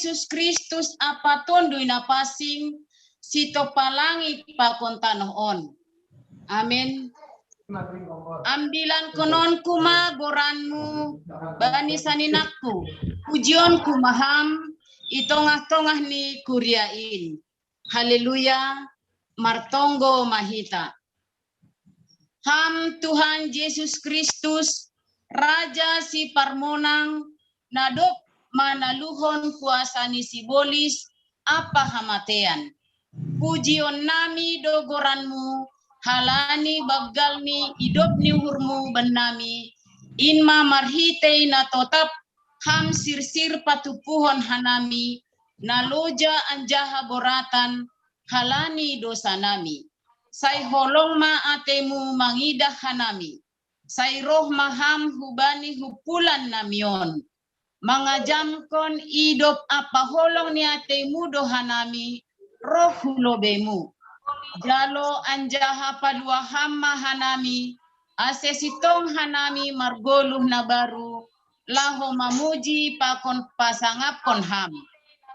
Yesus Kristus apa tondui na pasing sito palangi pakon tanoon. Amin. Ambilan konon kuma goranmu bani saninakku. Pujion kumaham itongah-tongah ni kuriain. Haleluya. Martonggo mahita. Ham Tuhan Yesus Kristus, Raja si Parmonang, nadop manaluhon kuasa ni sibolis, apa hamatean. Pujion nami dogoranmu, halani bagalmi, idop ni hurmu benami, inma marhitei na totap, ham sirsir patupuhon hanami, naloja anjaha boratan, halani dosa nami. Sai holong ma atemu mangidah hanami. Sai roh maham hubani hupulan namion. Mangajamkon idop apa holong ni atemu dohanami. Roh hulobemu. Jalo anjaha padua hamma hanami. Asesitong hanami margoluh na baru. Laho mamuji pakon pasangapkon ham.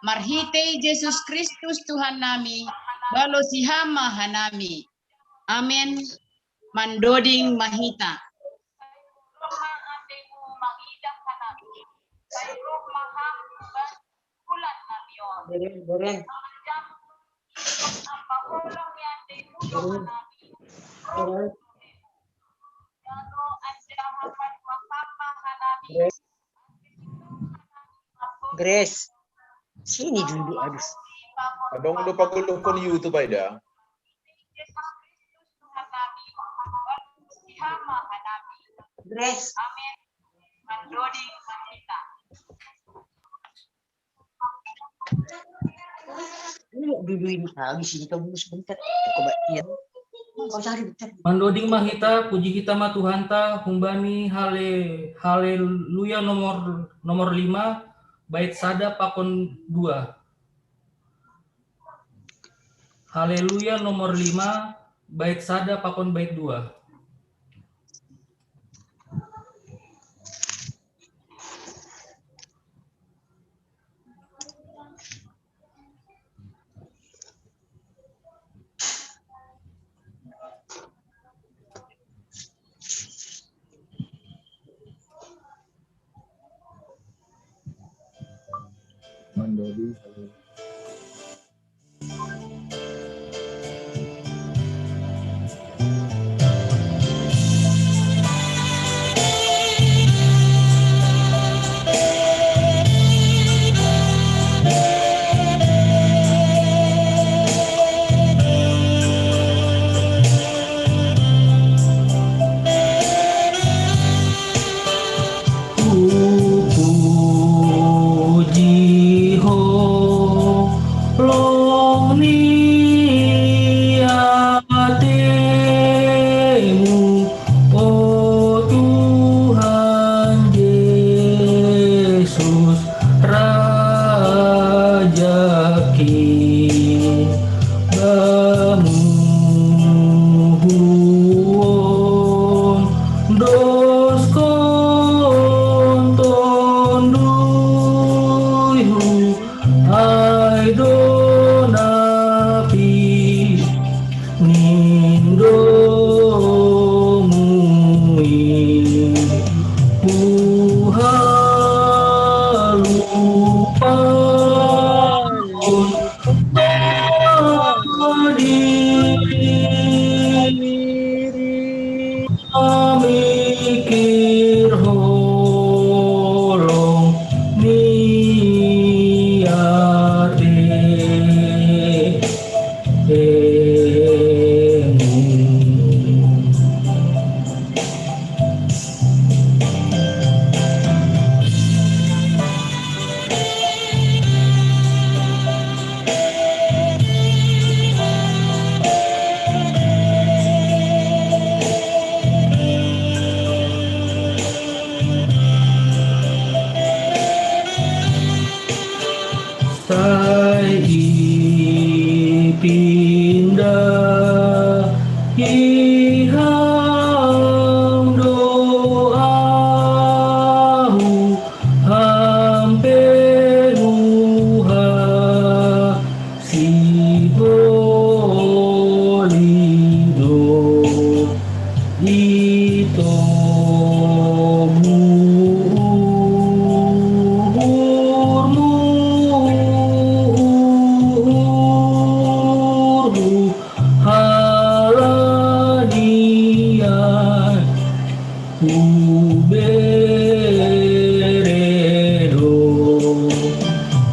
Marhitei Yesus Kristus Tuhan nami. Balo si hama hanami. Amin. Mandoding mahita. Grace. Sini dulu, aduh. Abang lupa kulukon YouTube aja. Grace. Amin. Mandoding mahita. Ini dulu ini habis ini kamu sebentar. Coba iya. Kau cari bentar. Mandoding mahita puji kita ma Tuhan ta humbani haleluya nomor 5 bait sada pakon 2. Haleluya nomor 5 bait sada pakon bait 2. Mandodi.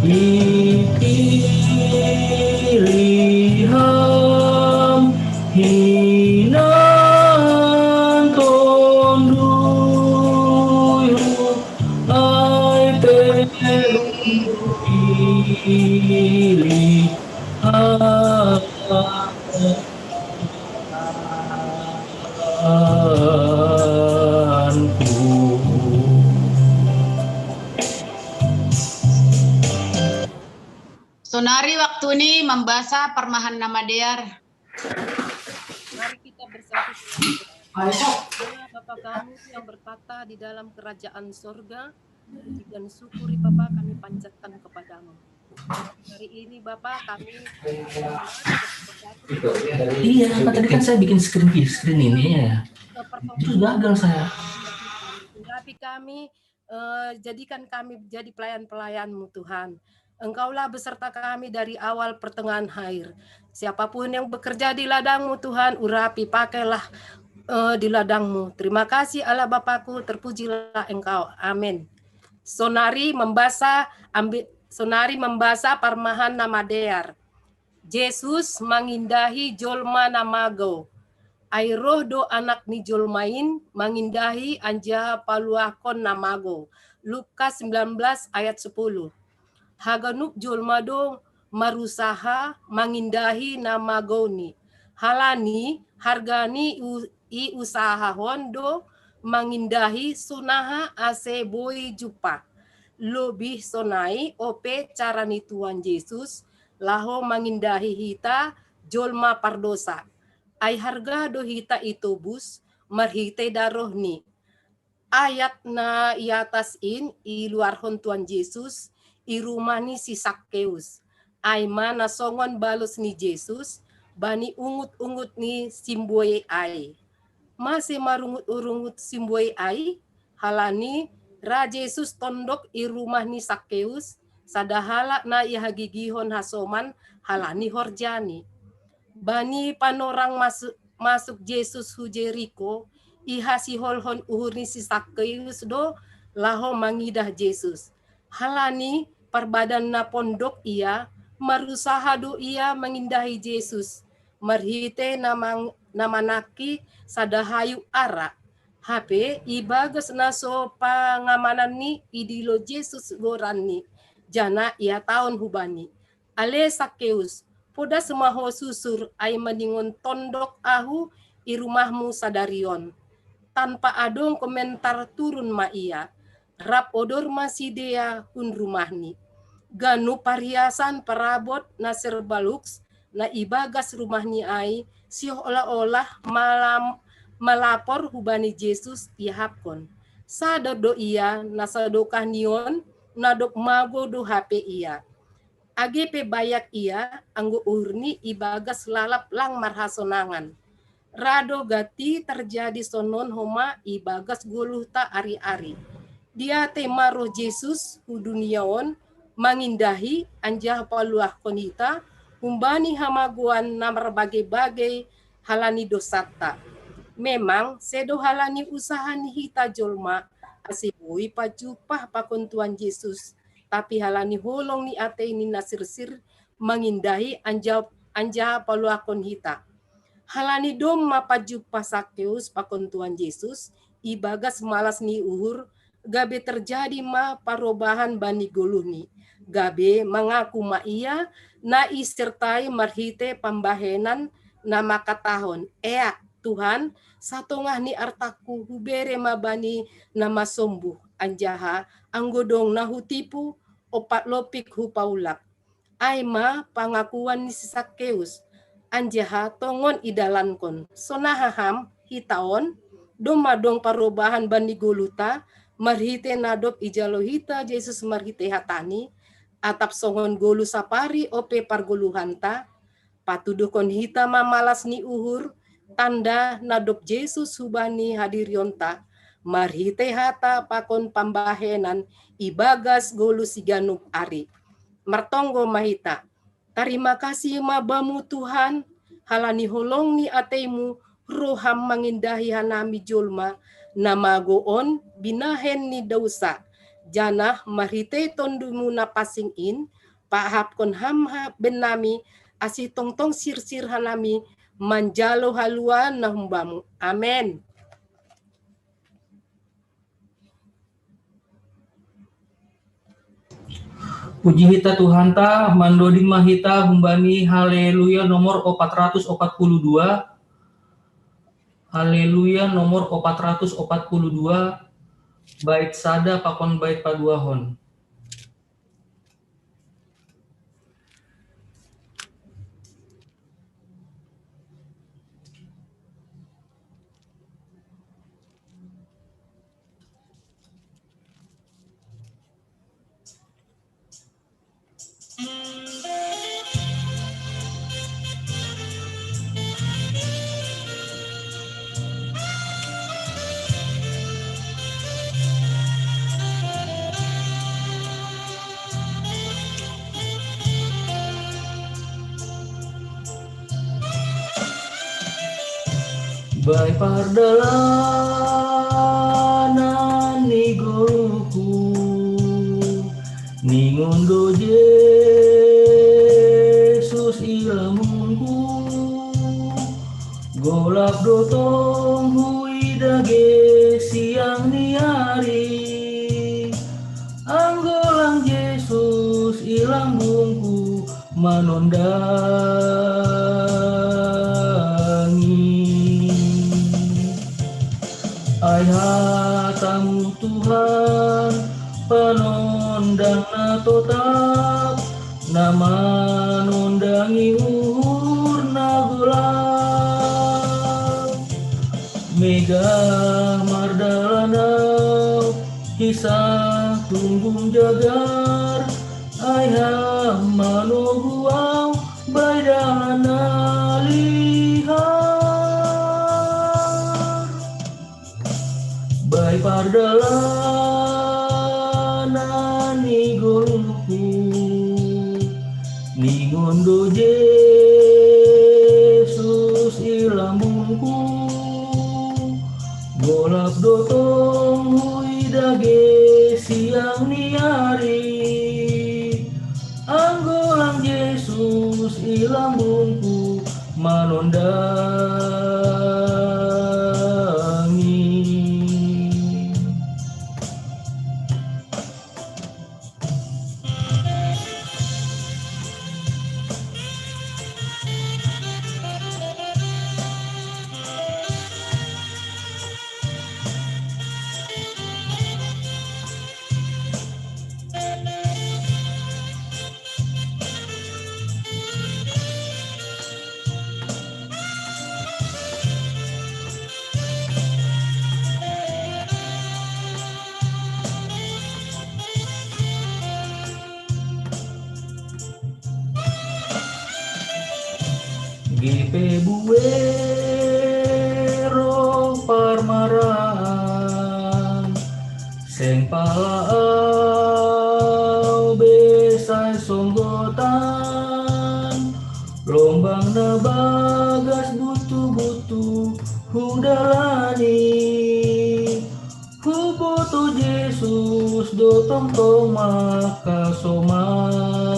Ipiliham hinan tonduyo ai pilih Sonari waktu ini membaca permahan nama Dear. Mari kita bersatu. Ya Bapa kami yang bertata di dalam kerajaan sorga, puji dan syukuri Bapa kami panjatkan kepadamu. Hari ini Bapa kami Iya, tadi kan saya bikin screen ini ya. Terus gagal saya. Tapi kami jadikan kami jadi pelayan-pelayan-Mu Tuhan. Engkaulah beserta kami dari awal pertengahan akhir. Siapapun yang bekerja di ladang-Mu Tuhan, urapi pakailah di ladang-Mu. Terima kasih Allah Bapakku, terpujilah Engkau. Amin. Sonari membaca permahan nama Dear. Yesus mengindahi jolma namago. Airoh do anak ni jolmain mengindahi anja paluakon namago. Lukas 19 ayat 10. Haganuk jolmado marusaha mengindahi namagoni. Halani hargani i usaha hondo mengindahi sunaha ase boy jupa. Lebih sonai ope carani Tuhan Yesus laho mengindahi hita jolma pardosa. Ai harga do hita itu bus marhite daroh ni. Ayat na iatas i luar hon Tuhan Yesus i rumah ni si Sakkeus. Ai mana songon balos ni Yesus bani ungut-ungut ni simboy ai. Masih marungut-urungut simboy ai halani Ra Yesus tondok i rumah ni Sakkeus sadahala na i hagigihon hasoman halani horjani. Bani panorang masuk Yesus hu Jericho iha si holhon uhur ni si Sakkeus do laho mangidah Yesus. Halani perbadan na pondok ia marusaha do ia mengindahi Yesus. Marhite namanaki sadahayu ara. HP ibagas naso pangamanan ni idilo Yesus gorani. Jana ia tahun hubani. Ale Sakkeus, poda semaho susur ay maningon tondok ahu i rumahmu sadarion. Tanpa adong komentar turun ma ia. Rap odor masih dia hun rumahni. Ganu pariasan parabot na serbalux na ibagas rumahni ay seolah-olah malapor hubani Yesus ihapkon. Sadado ia nasadokah nion nadok mago do HP ia. Agepe bayak ia anggo urni ibagas lalap lang marhasonangan. Rado gati terjadi sonon homa ibagas guluh ta ari-ari. Dia tema roh Yesus huduniaon mengindahi anjah paluah konita humbani hamaguan namar bagai-bagai halani dosata. Memang sedo halani usaha ni hita jolma asibui pajupah pakon Tuhan Yesus. Tapi halani holong ni ate ni nasirsir mengindahi anjah paluah konita. Halani dom mapajupah Sakkeus pakon Tuhan Yesus ibagas malas ni uhur gabe terjadi ma parobahan bani goluni. Gabe mengaku ma ia na isertai marhite pambahenan na makatahon. Ea Tuhan satongah ni artaku hubere ma bani nama sombuh anjaha anggodong na hutipu opat lopik hupaulak. Aima pangakuan ni si Sakkeus anjaha tongon idalankon. Sonahaham hitaon domadong parobahan bani goluta marhite nadop ijalohita Yesus marhite hatani atap songon golu sapari ope pargoluhanta patudukon hita mamalas ni uhur tanda nadop Yesus hubani hadirionta marhite hata pakon pambahenan ibagas golu siganup ari martonggo mahita. Terima kasih mabamu Tuhan halani holong ni ateimu roham mengindahi hanami jolma nama goon binahen ni dausa Janah marite tondumu na pasing in, pahap kon ham benami, asih tongtong sir hanami, manjalo haluan na humbamu. Amen. Puji hita Tuhan ta, mandoding mahita humbani haleluya nomor 442. Haleluya nomor 442. Bait sada pakon bait paduahon. Bai pardalanan ni goluku, ni ngondo Yesus ilamunku, golap dotong hui dage siang ni hari, anggolang Yesus ilambungku manondangi. Ai hatamu Tuhan panondang na totap, nama nondangi uhur na golap, mega mardalanau kisah tunggung jagar, ai hamano guau baidana lihar, bai pardalanan ni goluku, ni ngondo Yesus ilambungku, golap dotong hui dage siang ni hari, anggolang Yesus ilambungku manondangi. GP buero parmaran, seng palaau besai songgotan, lombang na bagas butu-butu hundalani, huboto Yesus dotong toma kasomani.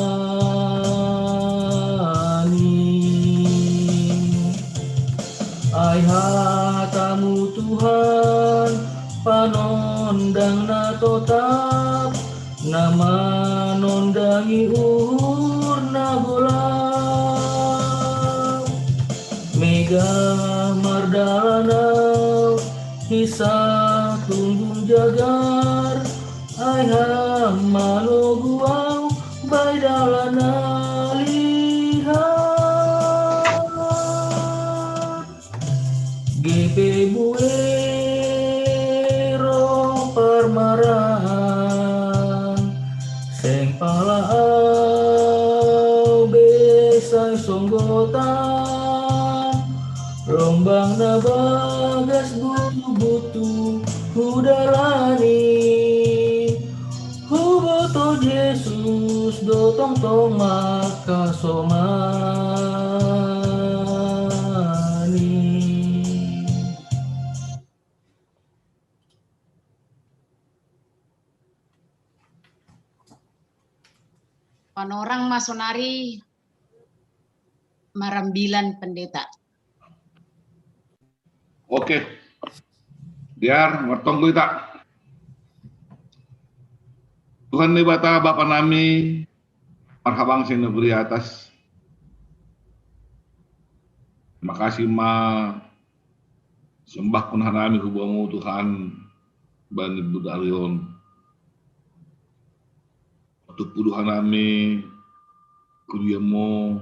Ai hatamu Tuhan panondang na totap, nama nondangi uhur na golap, mega mardalanau hisah tunggung jagar, ai hamano guau baidalana GP buero parmaran, seng palaau besai songgotan, lombang na bagas butu-butu hudalani, huboto Yesus dotong toma kasomani. panorang masonari Marambilan pendeta. Oke. Biar mertonggo ita. Tuhan ni bata Bapa nami marhabang sa negeri atas. Terima kasih ma sembah kun hanami hubamu Tuhan bani budarion. Untuk puluhan nami kuliamo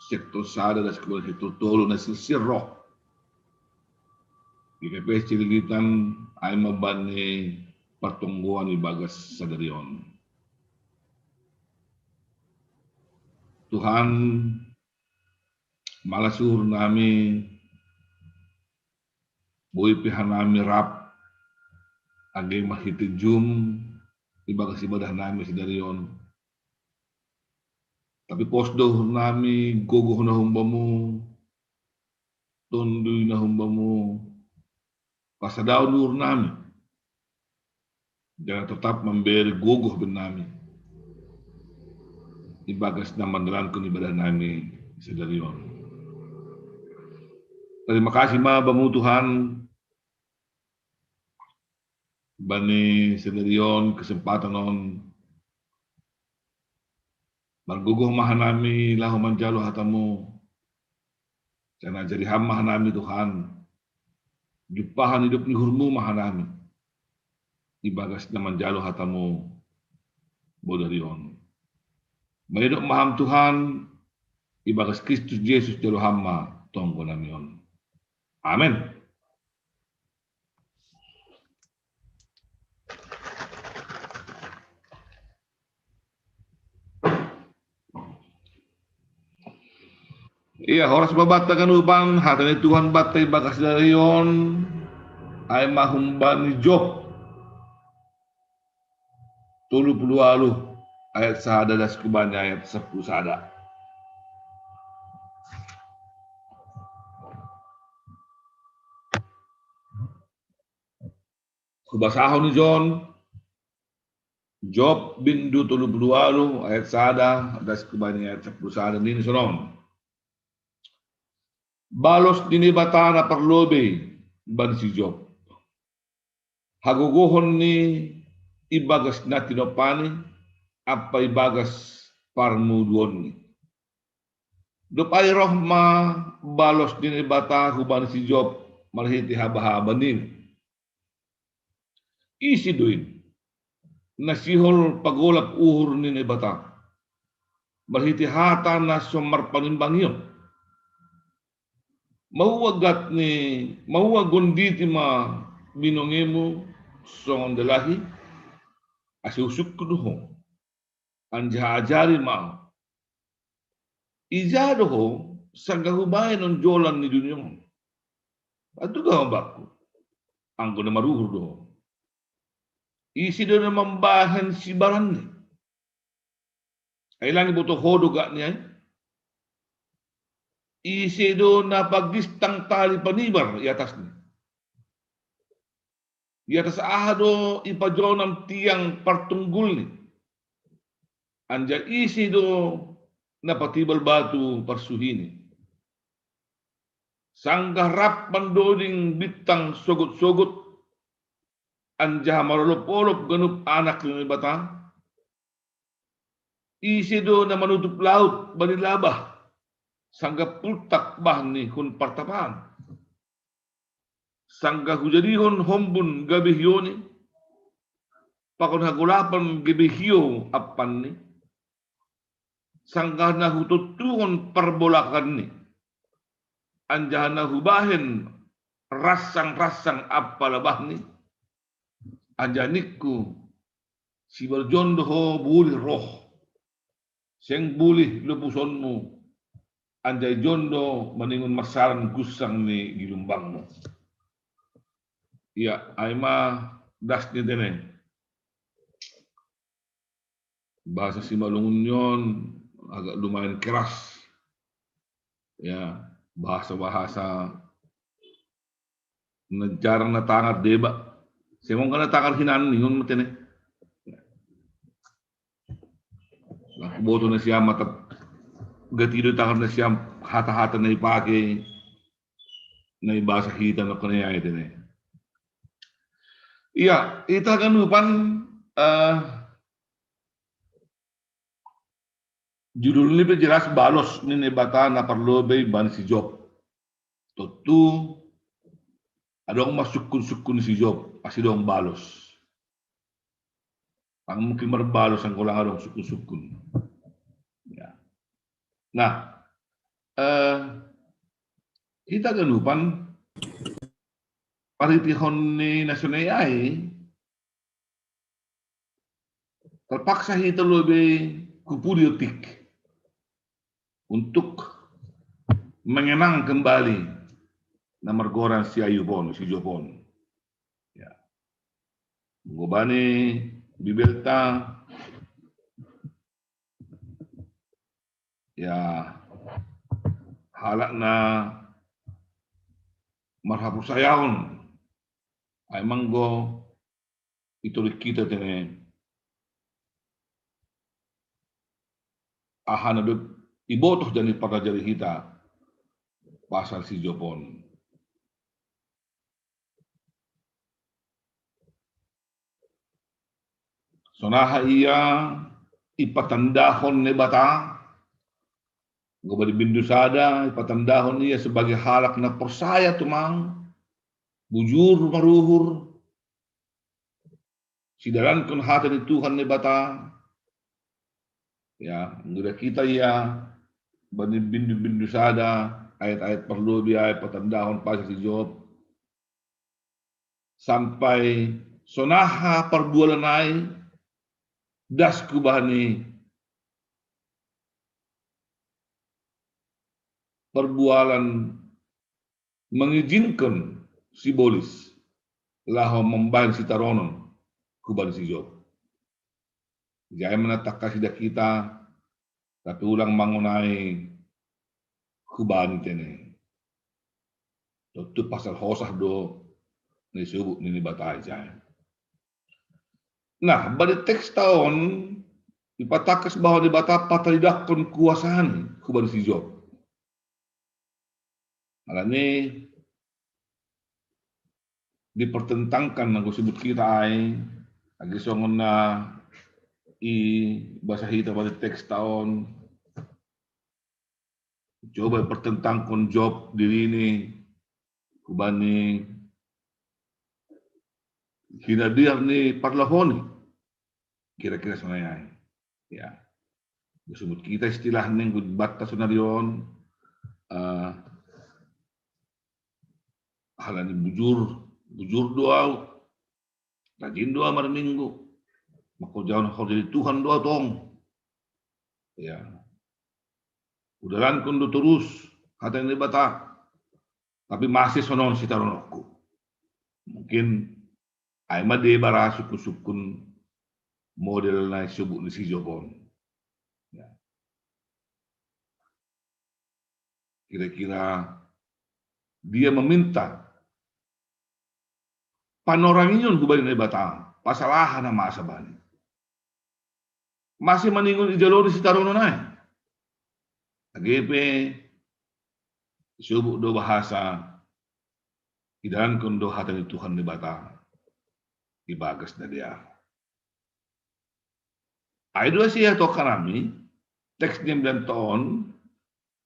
sektor sada dan sekolah sektor tolo na sisir roh. Di KPS Ciligitan ay mabani pertungguan di bagas sadarion. Tuhan malasur nami boy pihan nami rap agi mahitijum di bagas ibadah nami sadarion. Tapi posdo nami gogoh na humbamu, tunduy na humbamu, pasadaw nur nami. Jangan tetap memberi gogoh ben nami. Ibagas na mandalan ibadah nami sadarion. Terima kasih ma bamu Tuhan. Bani sadarion kesempatan on marguguh mahanami lahu manjalo hatamu. Jangan jadi hamba hanami Tuhan. Jupahan hidup ni hurmu mahanami. Ibagas na manjalo hatamu bodarion. Mayroon maham Tuhan. Ibagas Kristus Yesus jalo hamba tonggo namion. Amen. Iya, horas babatakan upang hatani Tuhan batay bagas darion ay mahumban ni Job 30 ayat sada das kubanya ayat 10 sada. Kubasahon ni John Job bindu 30 ayat sada das kubanya ayat 10 sada nini sonon. Balos dini bata na parlobe ban si Job. Haguguhon ni ibagas na tinopani apa ibagas parmuduon ni. Dupay rohma balos dini bata huban si Job malhiti haba-haba ni. Isi duin nasihol pagolap uhur ni bata. Malhiti hata na sumar panimbangyon. Mauwagat ni mauwagonditi ma binongemo songon dalahi asusuk kuduho anja ajari ma ijado ho sagahubay non jolan ni dunyo adu ga bakku anggo na maruhur do isi do na mambahan si baran ni ay lang buto hodo ga ni ay isi do na pagdistang tali panibar i atas ni. Di atas ahado ipajonam tiang partunggul ni. Anja isi do na patibal batu parsuhini. Sanggah rap mandoding bitang sogot-sogot. Anja marolop-olop ganup anak ni bata. Isi do na manutup laut banilabah. Sangga pultak bahni hun partapaan. Sangga hujadihon hombun gabihyoni. Pakon hagulapan gabihyo apan ni. Sangga na hututuhon parbolakan ni. Anjahan na hubahin rasang-rasang apalabah ni. Anjanikku si berjondo ho bulih roh. Seng bulih lupusonmu. Anjay jondo maningon masaran gusang ni gilumbang mo. Iya, ay ma das ni dene. Bahasa Simalungun yon agak lumayan keras. Ya, bahasa-bahasa jarang na tangat deba. Semong ka na tangat hinan ni yun matene. Boto na siya gatido takar na siya hata-hata na ipake na ibasa hita na kanaya ito na. Iya, ita kanupan judul ini jelas balos ni bata na parlobe ban si Job. Tentu ada orang masukun si Job, pasti dong balos. Ang mungkin merbalos ang kulang adong sukun-sukun. Ya. Nah, kita ganupan paritihon ni nasyonal terpaksa kita lebih kupudiotik untuk mengenang kembali nama goran si Ayubon, si Jobon. Ya. Ngobani Bibelta ya halak na marhapus sayaon ay manggo itulik kita tene ahana do ibotoh jani parajari hita pasal si Jobon. Sonaha ia ipatandahon ne bata gobadi bindusada ipatandahon ia sebagai halak na persaya tumang bujur maruhur sidaran kun hata ni Tuhan ne bata ya nguda kita ia bani bindusada ayat-ayat perlu dia ipatandahon pasal si Job sampai sonaha perbualanai das kubahani perbualan mengizinkan simbolis laho membahan si taronon kubahani si Job. Jangan menataka sidak kita tapi ulang mangunai kubahani tene. Tentu pasal hosah do ni subuh ni batai jaya. Nah, pada teks tahun dipatakas bahwa dibata patridakon kuasaan kuban si Job. Alani dipertentangkan aku sebut kita ai agi songon na i bahasa hita pada teks tahun coba pertentangkan Job diri ini kubani kira dia ni parlahoni kira-kira sebenarnya ya disebut kita istilah ning batas sunarion halani bujur doa rajin doa mar minggu mako jauh jadi Tuhan doa tong ya udaran kundu terus kata ini bata tapi masih sonon si taronokku mungkin aima de bara sukun model na subuh ni si Jobon. Ya. Kira-kira dia meminta panoranginyon kubali na bata pasalahan na maasabani. Masih meningon ijalori si tarono na. Agepe subuh do bahasa idan kundo hatan Tuhan ni bata ibagas na dia. Aidua siya to karami teks 9 tahun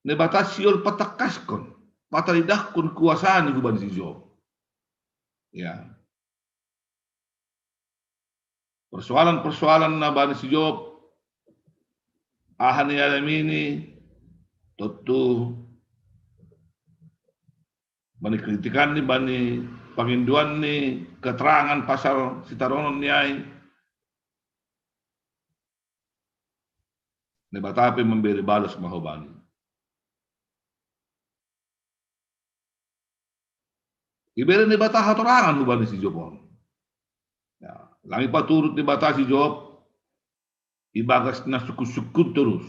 ne batasiol patakaskon patridakon kuasaan ni kuban si Job. Ya. Persoalan-persoalan na bani si Job ahan ni alamini tentu bani kritikan ni bani panginduan ni keterangan pasal si taronon ni ay ne batape memberi balas mahobani. Ibere ne bata hatorangan mubani si Job. Ya, langi paturut ne bata si Job ibagas na sukut-sukut terus.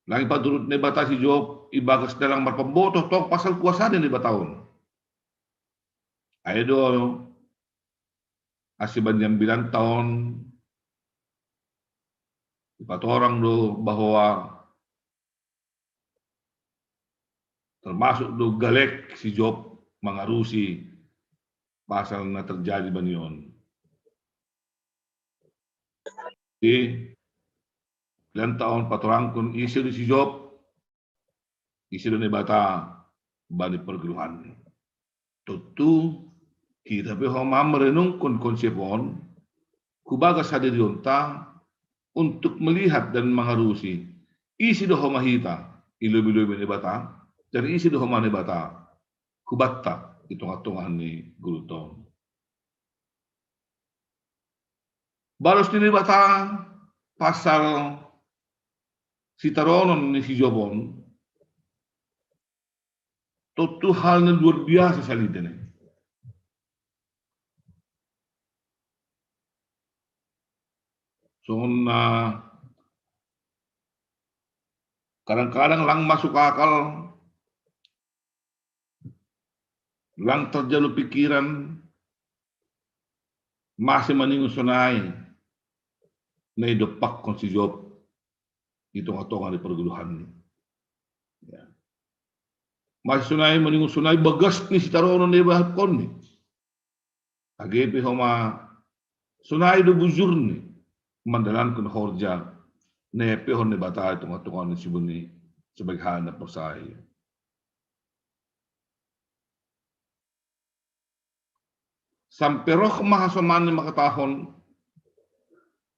Langi paturut ne bata si Job ibagas dalang marpembotoh tong pasal kuasa ne bataon. Ayo asiban jam 9 tahun Ipatorang do bahwa termasuk do galek si Job mengarusi pasal na terjadi banion. Di ilang taon patorangkon isi do si Job, isi do ni bata bani pergeluhan. Tentu kita behoma merenungkan konsepon kubaga sadirionta untuk melihat dan mengarusi isi do homahita ilubi-lubi ni bata dan isi do homa ni bata kubatta itunga-tungahan ni Guluton. Baros ni bata pasal sitaronon ni si Jobon, tentu hal yang luar biasa salidene. So kadang-kadang lang masuk akal, lang terjalu pikiran, masih meningu sunai, na idopak kon si Job, itong-atongan di pergeluhan. Ya. Masih sunai meningu sunai, bagas ni si taronon ni bahap kon ni. Agepi homa, sunai do bujur ni, mandalan kun horja, nepe hon ni bata itong-atongan ni si Buni, sebagai hanap persaya. Sampai roh mahasoman ni makatahon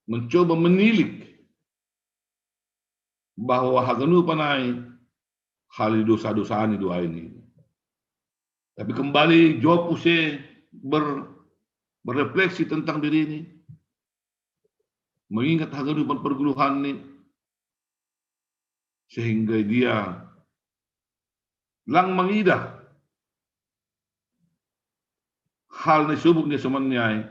mencoba menilik bahwa haganu panai hal dosa-dosa ni doa ini. Tapi kembali Job usai berrefleksi tentang diri ini, mengingat haganu perguluhan ini, sehingga dia lang mengidah hal na subok niya sumanyay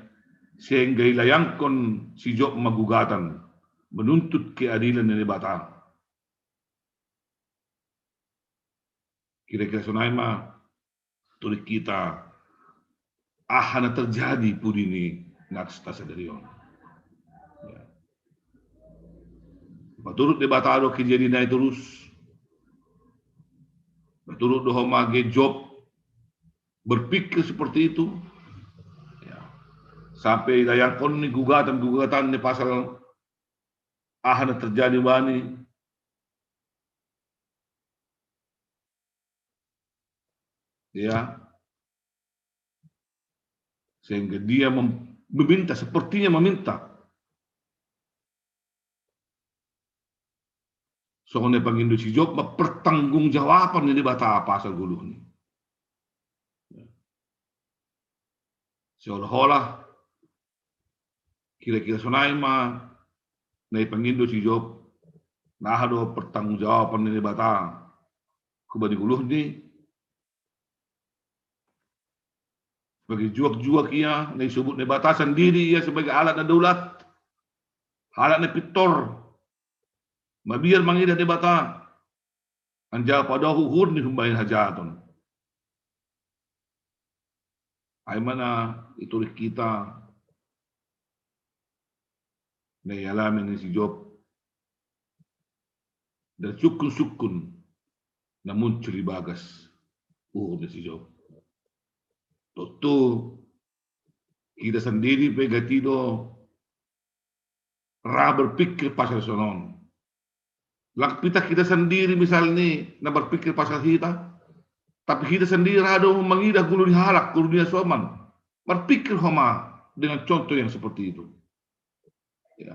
sehingga ilayangkon si Job magugatan menuntut keadilan ni bata. Kira-kira sunay tulik kita na terjadi po ini naksta sa dariyon. Ya. Paturut ni bata do kejadian na terus. Paturut do homage Job berpikir seperti itu. Sampai dayangkon ni gugatan ni pasal na terjadi bani. Ya. Sehingga dia meminta, sepertinya meminta. Soalnya pangindu si Job pertanggungjawaban ni bata pasal guluh ni. Seolah-olah kira-kira sunay na ipangindo si Job nahado pertanggungjawaban ni bata kubani guluh ni sebagai juak-juak ia na isubut ni bata sendiri ia sebagai alat na daulat, alat na pitor mabiyar mangidah ni bata anja pada huhur ni humbahin hajaton ay mana itulik kita na ialamin ni si Job dan sukun-sukun na muncul di bagas uhur ni si Job. Tentu kita sendiri pegatido ra berpikir pasal sonon. Lakpita kita sendiri misalnya na berpikir pasal kita, tapi kita sendiri rado mengidah gulu dihalak, gulu dia soman. Berpikir homa dengan contoh yang seperti itu. Ya.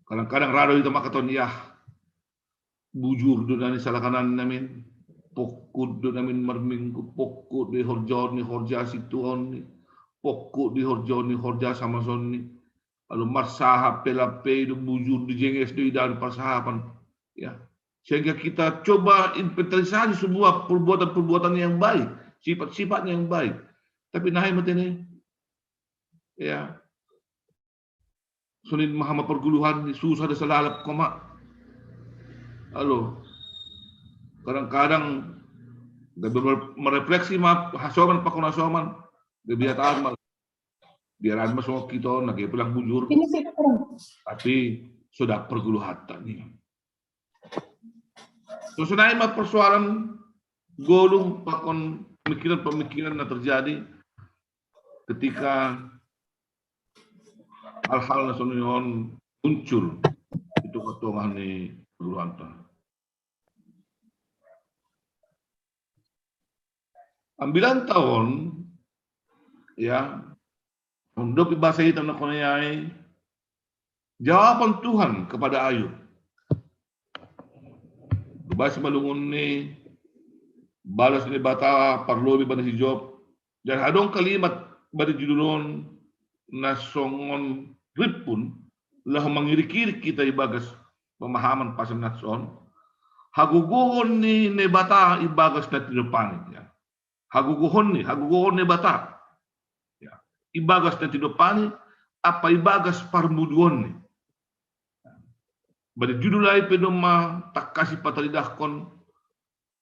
Kadang-kadang rado itu makaton ya bujur do nani salah kanan namin, pokut do namin marminggu, pokut di horjon ni horja situon ni, pokut di horjon ni horja sama son ni, lalu marsahap pelape do bujur di jenges do idan persahapan, ya. Sehingga kita coba inventarisasi semua perbuatan-perbuatan yang baik, sifat-sifatnya yang baik. Tapi nahay matene, ya. Sunin mahama perguluhan susah ada salalap koma. Halo. Kadang-kadang merefleksi hasoman pakunasoman, kebiasaan biar asma semua kita nak pulang bujur. Tapi sudah pergulu hatta nih. Sesuai sama persoalan golong pakon pemikiran-pemikiran yang terjadi ketika hal-hal nasional muncul itu ketongan di pergulu hatta. 9 tahun ya untuk bahasa itu nakonayai jawaban Tuhan kepada Ayub. Bahasa balungun ni balas ni bata parlobi bani si Job dan adong kalimat bari judulon nasongon ripun lah mangirikir kita ibagas pemahaman pasal nason haguguhon ni nebata ibagas na tinupanin ya. Haguguhon ni bata ya. Ibagas na tinupanin apa ibagas parmuduon ni. Bari judul ay pedoma tak kasih patalidahkon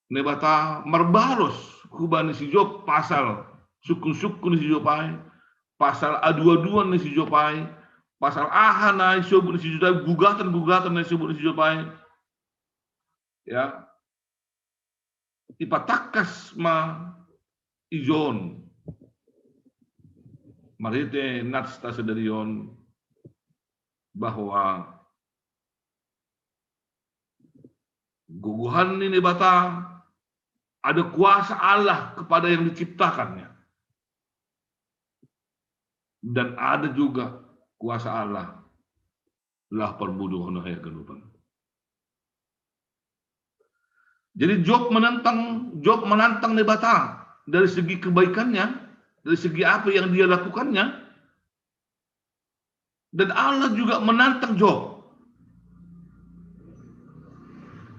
nebata marbaros kubani si Job pasal sukun-sukun ni si Job ay pasal adu-aduan ni si Job ay pasal ahana ni si Job ay gugatan-gugatan ni si Job ay ya ipatakas ma ijon marite natsta sedarion bahwa guguhan ini bata ada kuasa Allah kepada yang diciptakannya dan ada juga kuasa Allah lah perbuduhan ayat kenupan. Jadi Job menantang nebata dari segi kebaikannya, dari segi apa yang dia lakukannya, dan Allah juga menantang Job.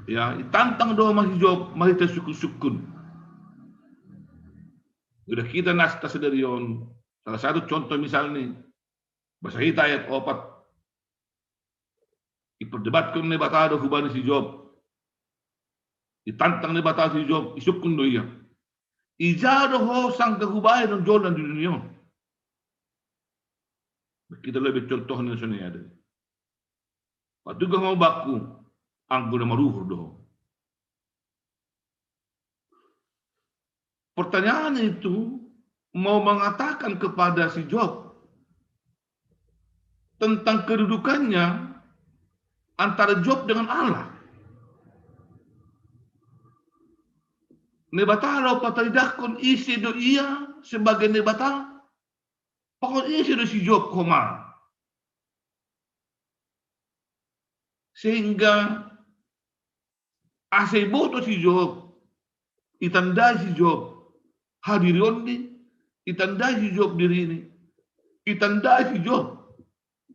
Ya, tantang doa masih Job, masih tersukun-sukun. Udah kita nasta sedarion. Salah satu contoh misalnya, bahasa kita ayat 4. Iperdebatkan nebata ada hubungan si Job. Itantang nebata si Job, isukun do iya. Ijado ho sang kehubay ng Jolan di dunia. Kita lebih contoh ng sini ada. Patugang mau baku, ang guna maruhur do. Pertanyaan itu mau mengatakan kepada si Job tentang kedudukannya antara Job dengan Allah. Nebata lo pataydak isi do iya sebagai nebata. Pakon isi do si Job koma. Sehingga asay boto si Job, itanda si Job, hadirion ni, itanda si Job diri ini, itanda si Job,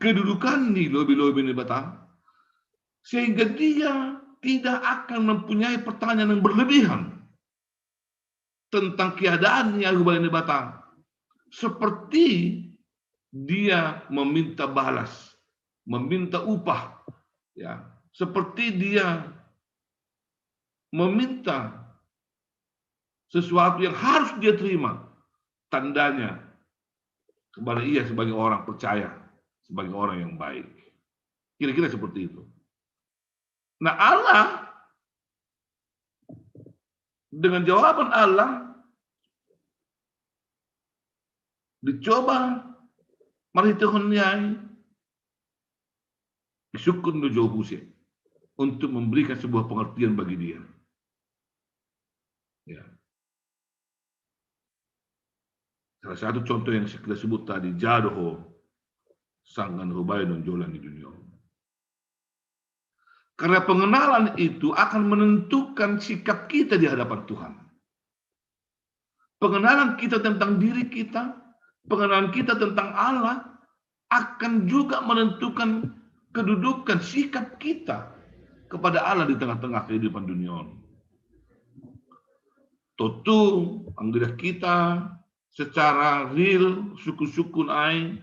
kedudukan ni lobi-lobi nebata, sehingga dia tidak akan mempunyai pertanyaan yang berlebihan tentang keadaannya hubungan nebata, seperti dia meminta balas, meminta upah, ya, seperti dia meminta sesuatu yang harus dia terima, tandanya kepada ia sebagai orang percaya, sebagai orang yang baik. Kira-kira seperti itu. Nah, Allah dengan jawaban Allah dicoba marituhun niya isukun do Job untuk memberikan sebuah pengertian bagi dia. Ya. Salah satu contoh yang kita sebut tadi, jadoho sangan hubay non jolan di dunia. Karena pengenalan itu akan menentukan sikap kita di hadapan Tuhan. Pengenalan kita tentang diri kita, pengenalan kita tentang Allah akan juga menentukan kedudukan sikap kita kepada Allah di tengah-tengah kehidupan dunia. Tentu anggota kita secara real suku-sukun ai,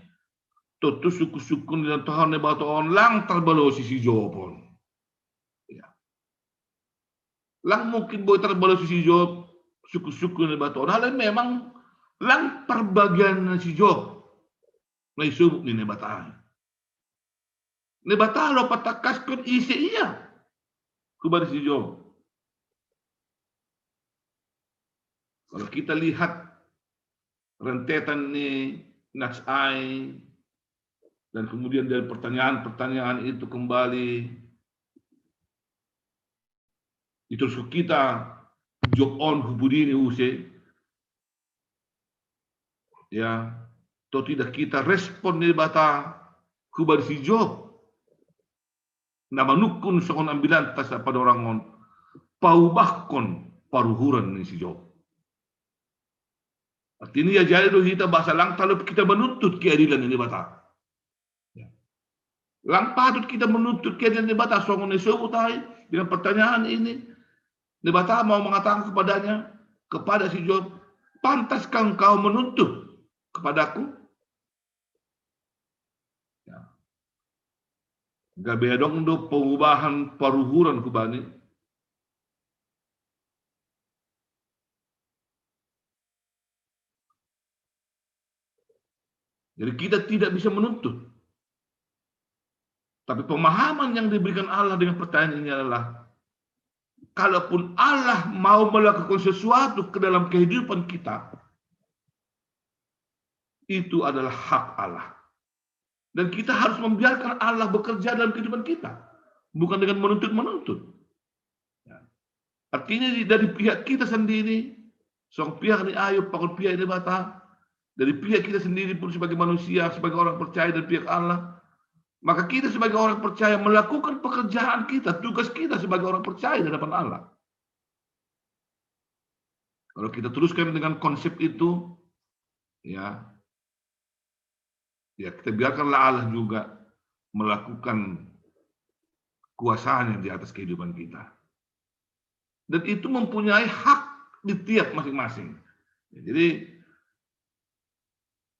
tentu suku-sukun dan Tuhan nebatoon lang terbalo sisi jawabon. Lang mungkin boleh terbalas si Job suku-suku ni batu. Hal memang lang perbagian si Job na isubok ni nebata. Ne batalo patakas kun isi iya. Kubari si Job. Kalau kita lihat rentetan ni Natsai dan kemudian dari pertanyaan-pertanyaan itu kembali itu kita Job on hubudini use ya atau tidak kita respon ni bata kubari si Job nama nukun sokon ambilan tas pada orang on paubahkon paruhuran ni si Job. Artinya ya jadi doh kita bahasa lang talop kita menuntut keadilan ini bata. Lang patut kita menuntut keadilan ini bata songon utai dengan pertanyaan ini. Ini bata mau mengatakan kepada si Job, pantaskah engkau menuntut kepadaku? Gabedong do pengubahan paruhuran kubani. Jadi kita tidak bisa menuntut. Tapi pemahaman yang diberikan Allah dengan pertanyaan ini adalah, kalaupun Allah mau melakukan sesuatu ke dalam kehidupan kita, itu adalah hak Allah. Dan kita harus membiarkan Allah bekerja dalam kehidupan kita. Bukan dengan menuntut-menuntut. Artinya dari pihak kita sendiri, seorang pihak ini Ayub, pakon pihak ini bata, dari pihak kita sendiri pun sebagai manusia, sebagai orang percaya dari pihak Allah, maka kita sebagai orang percaya melakukan pekerjaan kita, tugas kita sebagai orang percaya di hadapan Allah. Kalau kita teruskan dengan konsep itu, ya kita biarkanlah Allah juga melakukan kuasanya di atas kehidupan kita. Dan itu mempunyai hak di tiap masing-masing. Jadi,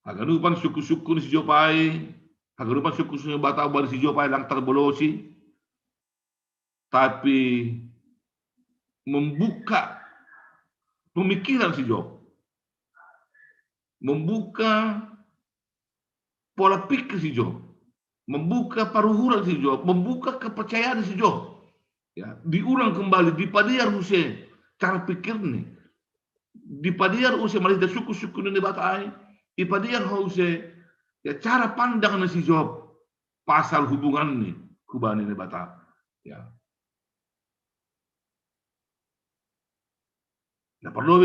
haganupan suku-suku si Jopai, haganupan suku-suku batau si Jopai lang terbolosi, tapi membuka pemikiran si Job, membuka pola pikir si Job, membuka paruhuran si Job, membuka kepercayaan si Job. Ya, diulang kembali di padiar use cara pikir nih. Di padiar use malih suku-suku ni batai, di padiar use ya cara pandang si Job pasal hubungan nih kubani ni bata. Ya. Nah perlu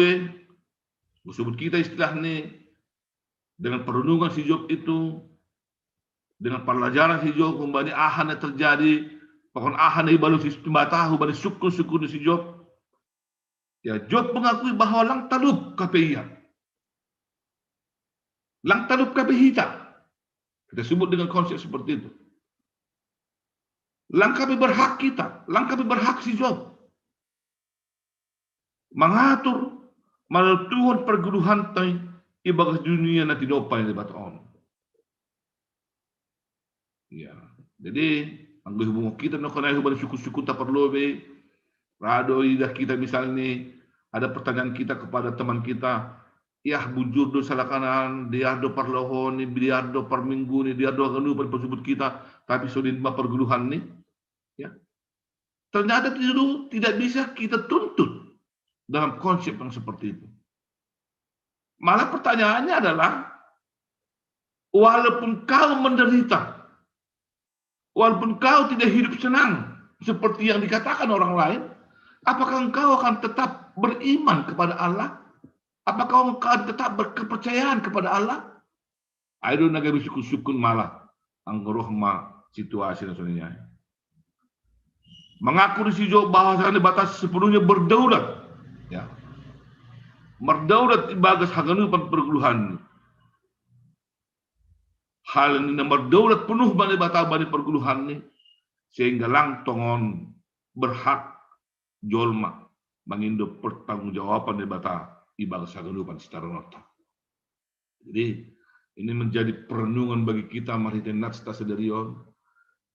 sebut kita istilah nih dengan perenungan si Job itu, dengan pelajaran si Job kembali ahan yang terjadi, pokoknya ahan yang baru si batahu, baru suku-suku si Job. Ya Job mengakui bahwa lang talup KPI, lang talup KPI kita sebut dengan konsep seperti itu. Lang kami berhak kita, lang kami berhak si Job mengatur malah Tuhan perguruhan tay ibagas dunia na tinopay ni baton. Ya, jadi ang hubungan kita no kanay hubungan suku-suku ta perlu be. Rado idah kita misalnya ada pertanyaan kita kepada teman kita, yah bujur do salakanan, dia do parlohon, dia do per minggu ni, dia do ganu persebut kita, tapi sodin ma perguruhan ni, ya. Ternyata tidak bisa kita tuntut dalam konsep yang seperti itu. Malah pertanyaannya adalah, walaupun kau menderita, walaupun kau tidak hidup senang, seperti yang dikatakan orang lain, apakah engkau akan tetap beriman kepada Allah? Apakah engkau akan tetap berkepercayaan kepada Allah? Ayo nagari sukun malah ang rohma situasi nasionalnya. Mengaku di Job bahwasanya batas sepenuhnya berdaulat, ya. Berdaulat ibagas haganupan perguluhan. Hal ini berdaulat penuh bani batau bani perguluhan ini, sehingga lang tongon berhak jolma mengindo pertanggungjawaban di bata ibagas haganupan secara nota. Jadi ini menjadi perenungan bagi kita mari tenat sedarion.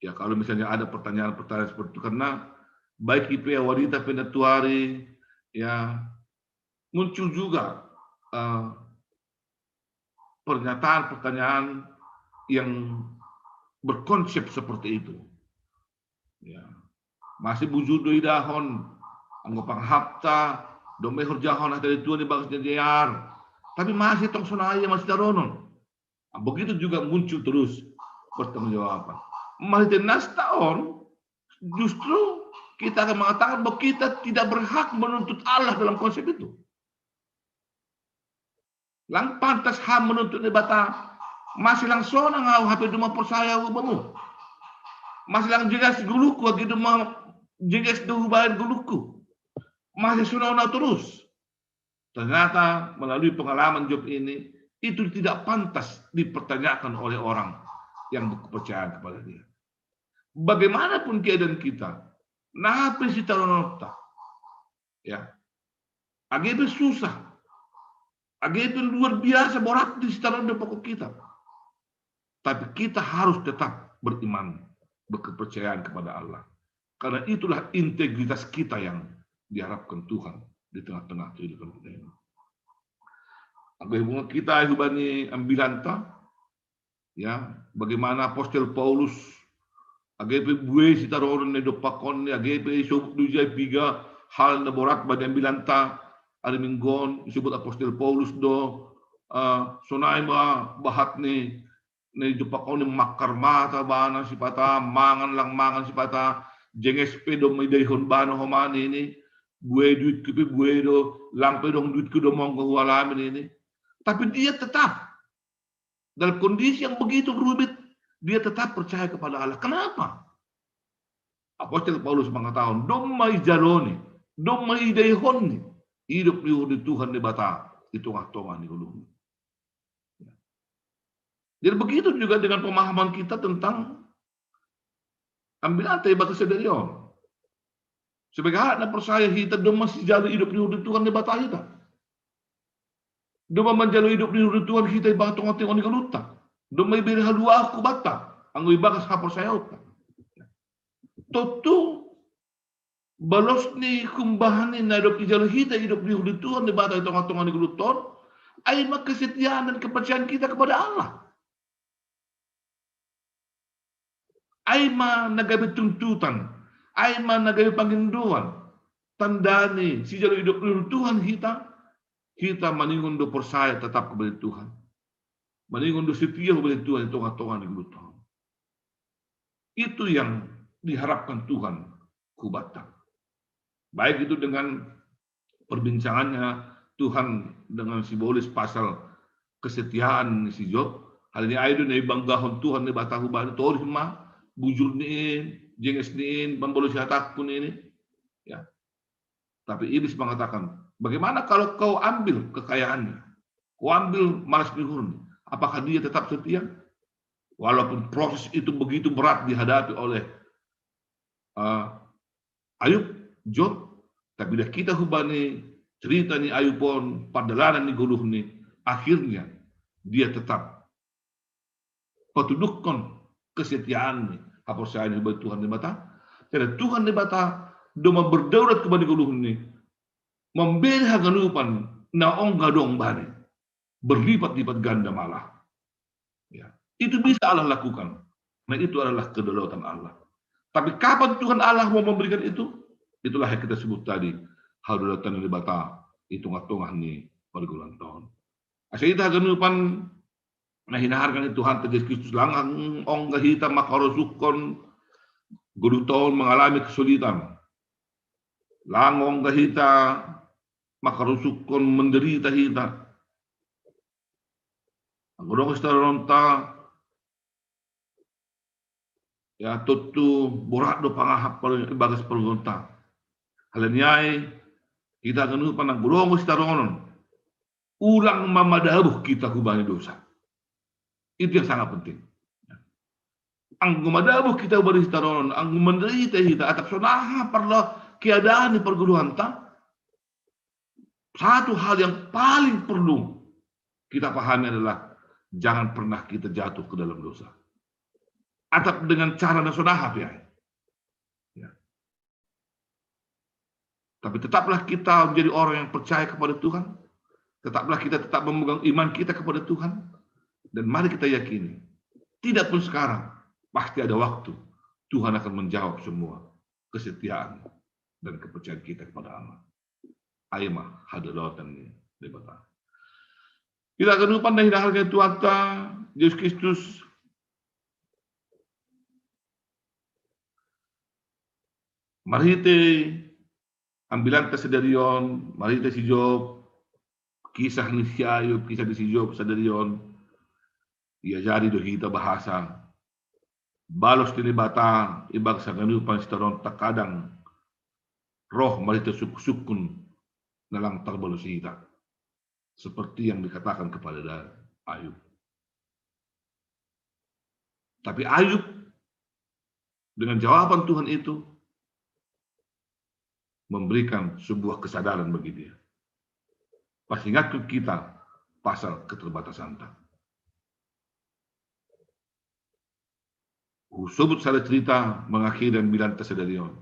Ya kalau misalnya ada pertanyaan-pertanyaan seperti itu, karena baik IP wanita penatuari ya muncul juga pernyataan-pertanyaan yang berkonsep seperti itu. Ya. Masih bujur doi dahon, anggo panghapta, domehor jahon dari Tuhan di bagasnya jayar. Tapi masih tong sonaya masih daronon. Nah, begitu juga muncul terus pertanggungjawaban. Masih tenas tahun, justru kita akan mengatakan bahwa kita tidak berhak menuntut Allah dalam konsep itu. Lang pantas ham menuntut nebata, masih langsung ngau HP duma persaya ubamu. Masih lang jelas guluku agi duma jelas dubahan guluku. Masih sunona terus. Ternyata melalui pengalaman Job ini, itu tidak pantas dipertanyakan oleh orang yang berkepercayaan kepada dia. Bagaimanapun keadaan kita, nah prinsip taronota, ya, agak susah, agak luar biasa berat di taron pokok kita. Tapi kita harus tetap beriman, berkepercayaan kepada Allah, karena itulah integritas kita yang diharapkan Tuhan di tengah-tengah kehidupan kita ini. Bagaimana kita hubani ambilanta, ya, bagaimana Apostel Paulus, agape bue si taroron ne dopakon ne agape isubut dujay biga hal na borat badi ambilanta ariminggon isubut Apostel Paulus do sonay ba bahat ni dopakon ne makar mata bana si pata mangan si pata jenges pedo may dayhon bano homani ini bue duit kupi bue do lampe dong duit kudo monggo walamin ini. Tapi dia tetap dalam kondisi yang begitu rumit, dia tetap percaya kepada Allah. Kenapa? Apostel Paulus mengatakan, "Domai jaloni, domai daihoni, hidup di Tuhan di bata, itu ngatongan di ulung." Jadi begitu juga dengan pemahaman kita tentang ambil ate bata sederion. Sebagai anak percaya kita domai jaloni hidup di Tuhan di bata kita. Doma menjalui hidup di Tuhan kita ibarat tengok-tengok ni galuta. Doma iberi halua aku bata. Anggo ibagas hapor saya uta. Totu balos ni kumbahan na hidup ijalui kita hidup di Tuhan di bata tengok-tengok ni galuton. Ay makasetiaan dan kepercayaan kita kepada Allah. Ay nagabi tuntutan. Ay nagabi panginduan. Tandani si jalui hidup di Tuhan kita maningon do percaya tetap kepada Tuhan. Maningon do setia kepada Tuhan itu ngatongan di Tuhan. Itu yang diharapkan Tuhan kubatan. Baik itu dengan perbincangannya Tuhan dengan simbolis pasal kesetiaan si Job. Hal ini aido na ibanggahon Tuhan ni batahu bani torima bujur niin, jenges niin, pembolos hatak pun ini. Ya. Tapi iblis mengatakan, bagaimana kalau kau ambil kekayaannya, kau ambil malas mihurni, apakah dia tetap setia? Walaupun proses itu begitu berat dihadapi oleh Ayub, Job, tapi dah kita hubani cerita ni Ayub pun padalanan ni guluh ni, akhirnya dia tetap petudukkan kesetiaan ni, apa saya ni Tuhan di mata, karena Tuhan di mata doma berdaulat kepada guluh ni. Memberi haganupan na ongga dong bani berlipat-lipat ganda malah. Ya, itu bisa Allah lakukan. Nah itu adalah kedaulatan Allah. Tapi kapan Tuhan Allah mau memberikan itu? Itulah yang kita sebut tadi. Haulatan di bata itu ngatongah ni pergulan tahun. Asal itu haganupan na hinaharkan itu Tuhan Yesus Kristus langang ongga hitam makarosukon guru tahun mengalami kesulitan. Langong gahita makarusukon menderita hita. Ang gudong istaronta ya tutu borak do pangahap bagas pergunta. Halanyai kita ganupan ang gudong istaronon ulang mamadabuh kita hubani dosa. Itu yang sangat penting. Ang gumadabuh kita hubani istaronon, ang menderita hita atak sonaha parla keadaan di perguruan ta. Satu hal yang paling perlu kita pahami adalah jangan pernah kita jatuh ke dalam dosa. Atau dengan cara nasional ya. Tapi tetaplah kita menjadi orang yang percaya kepada Tuhan. Tetaplah kita tetap memegang iman kita kepada Tuhan. Dan mari kita yakini, tidak pun sekarang, pasti ada waktu Tuhan akan menjawab semua kesetiaan dan kepercayaan kita kepada Allah. Aima hadirat dan debata. Kita akan lupa dari harga Tuhan Yesus Kristus. Marite ambilan kesedarion, marite si Job, kisah ni si Ayub, kisah ni si Job sedarion. Ia jadi do kita bahasa. Balos tini bata ibag sa ganupan sitaron takadang roh marite sukun na lang tarbalos kita. Seperti yang dikatakan kepada Ayub. Tapi Ayub dengan jawaban Tuhan itu memberikan sebuah kesadaran bagi dia. Pas ingatkan kita pasal keterbatasan. Husubut sada cerita mengakhiri dan bilang tersedarion.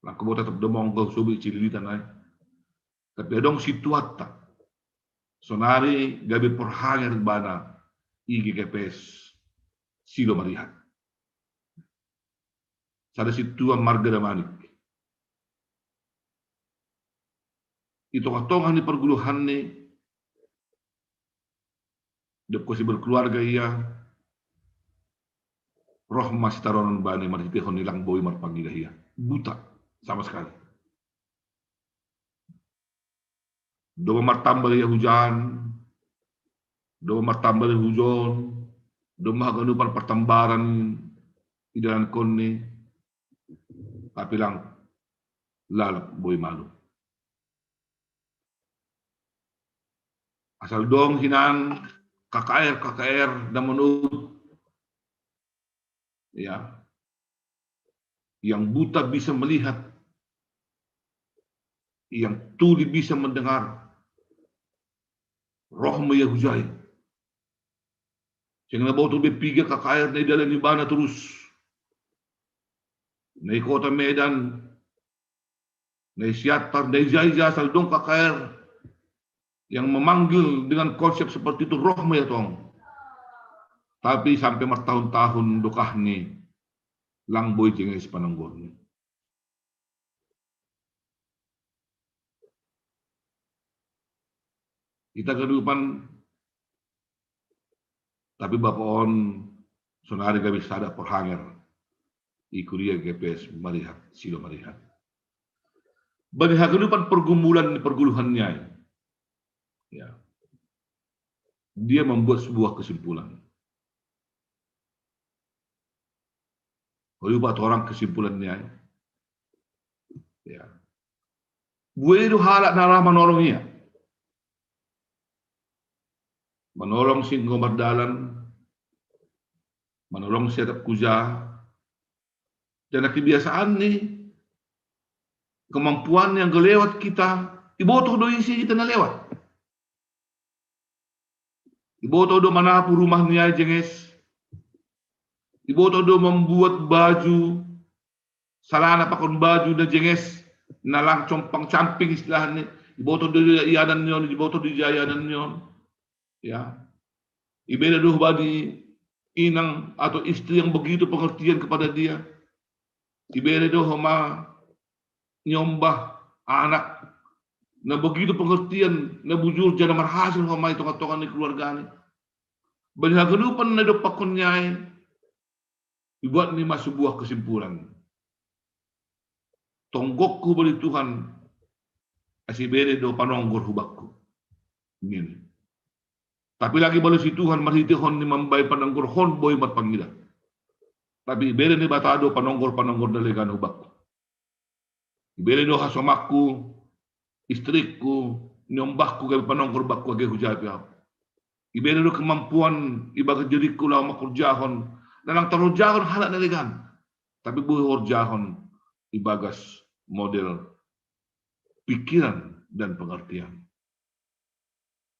Laku bota tetap demong kau subit cililitan ay. Tapi adong situata. Sonari gabi porhangar bana IGKPS silo marihat. Sada situan marga damanik. Itu katongan ni perguluhan ni dep ko si berkeluarga iya roh mas taronan bani marhitihon nilang boy marpanggila iya buta sama sekali. Dua martambal ya hujan, dua martambal ya hujan, dua maganupan pertambaran idalan konni, tapi lang lalak boy malu. Asal dong hinan KKR dan menurut ya yang buta bisa melihat, yang tuli bisa mendengar. Roh ya hujai. Sehingga bawa tu berpikir KKR na idalan ibana terus. Na kota Medan, na Siatar, na Jaya asal dong KKR yang memanggil dengan konsep seperti itu roh ya tong. Tapi sampai bertahun-tahun dokah ni lang boy jengis pananggor ni. Kita kehidupan tapi bapaon sonari gabi sada porhanger ikuria GPS melihat silo melihat. Bagi kehidupan perguluhannya ya. Dia membuat sebuah kesimpulan. Kalau buat orang kesimpulannya ya. Buat itu halak narah menolongnya. Menolong si ngomardalan, menolong si atap kuja, dan kebiasaan ni, kemampuan yang kelewat kita, ibotoh do isi kita na lewat. Ibotoh do manapu rumah niya jenges, ibotoh do membuat baju, salana pakon baju na jenges, nalang compang camping istilahnya, ibotoh do ianan nyon, ibotoh do jayanan nyon. Ya, ibeda doh badi inang atau istri yang begitu pengertian kepada dia. Ibeda doh ma nyombah anak na begitu pengertian na bujur jana marhasil homa itu katongan ni keluarga ni. Bani hagelupan na do pakon nyai dibuat ni mas sebuah kesimpulan. Tonggokku bali Tuhan asibere do panonggor hubakku. Ini. Tapi lagi balas si Tuhan marhitihon ni mambay pananggor hon boy mat panggila. Tapi ibere ni batado panonggor dalegan hubak. Ibere do hasomakku, istriku, nyombahku gabi panonggor bakku age hujabi. Ibere do kemampuan ibaga jeriku law makurjahon. Nalang tarujahon halak dalegan. Tapi boy horjahon ibagas model pikiran dan pengertian.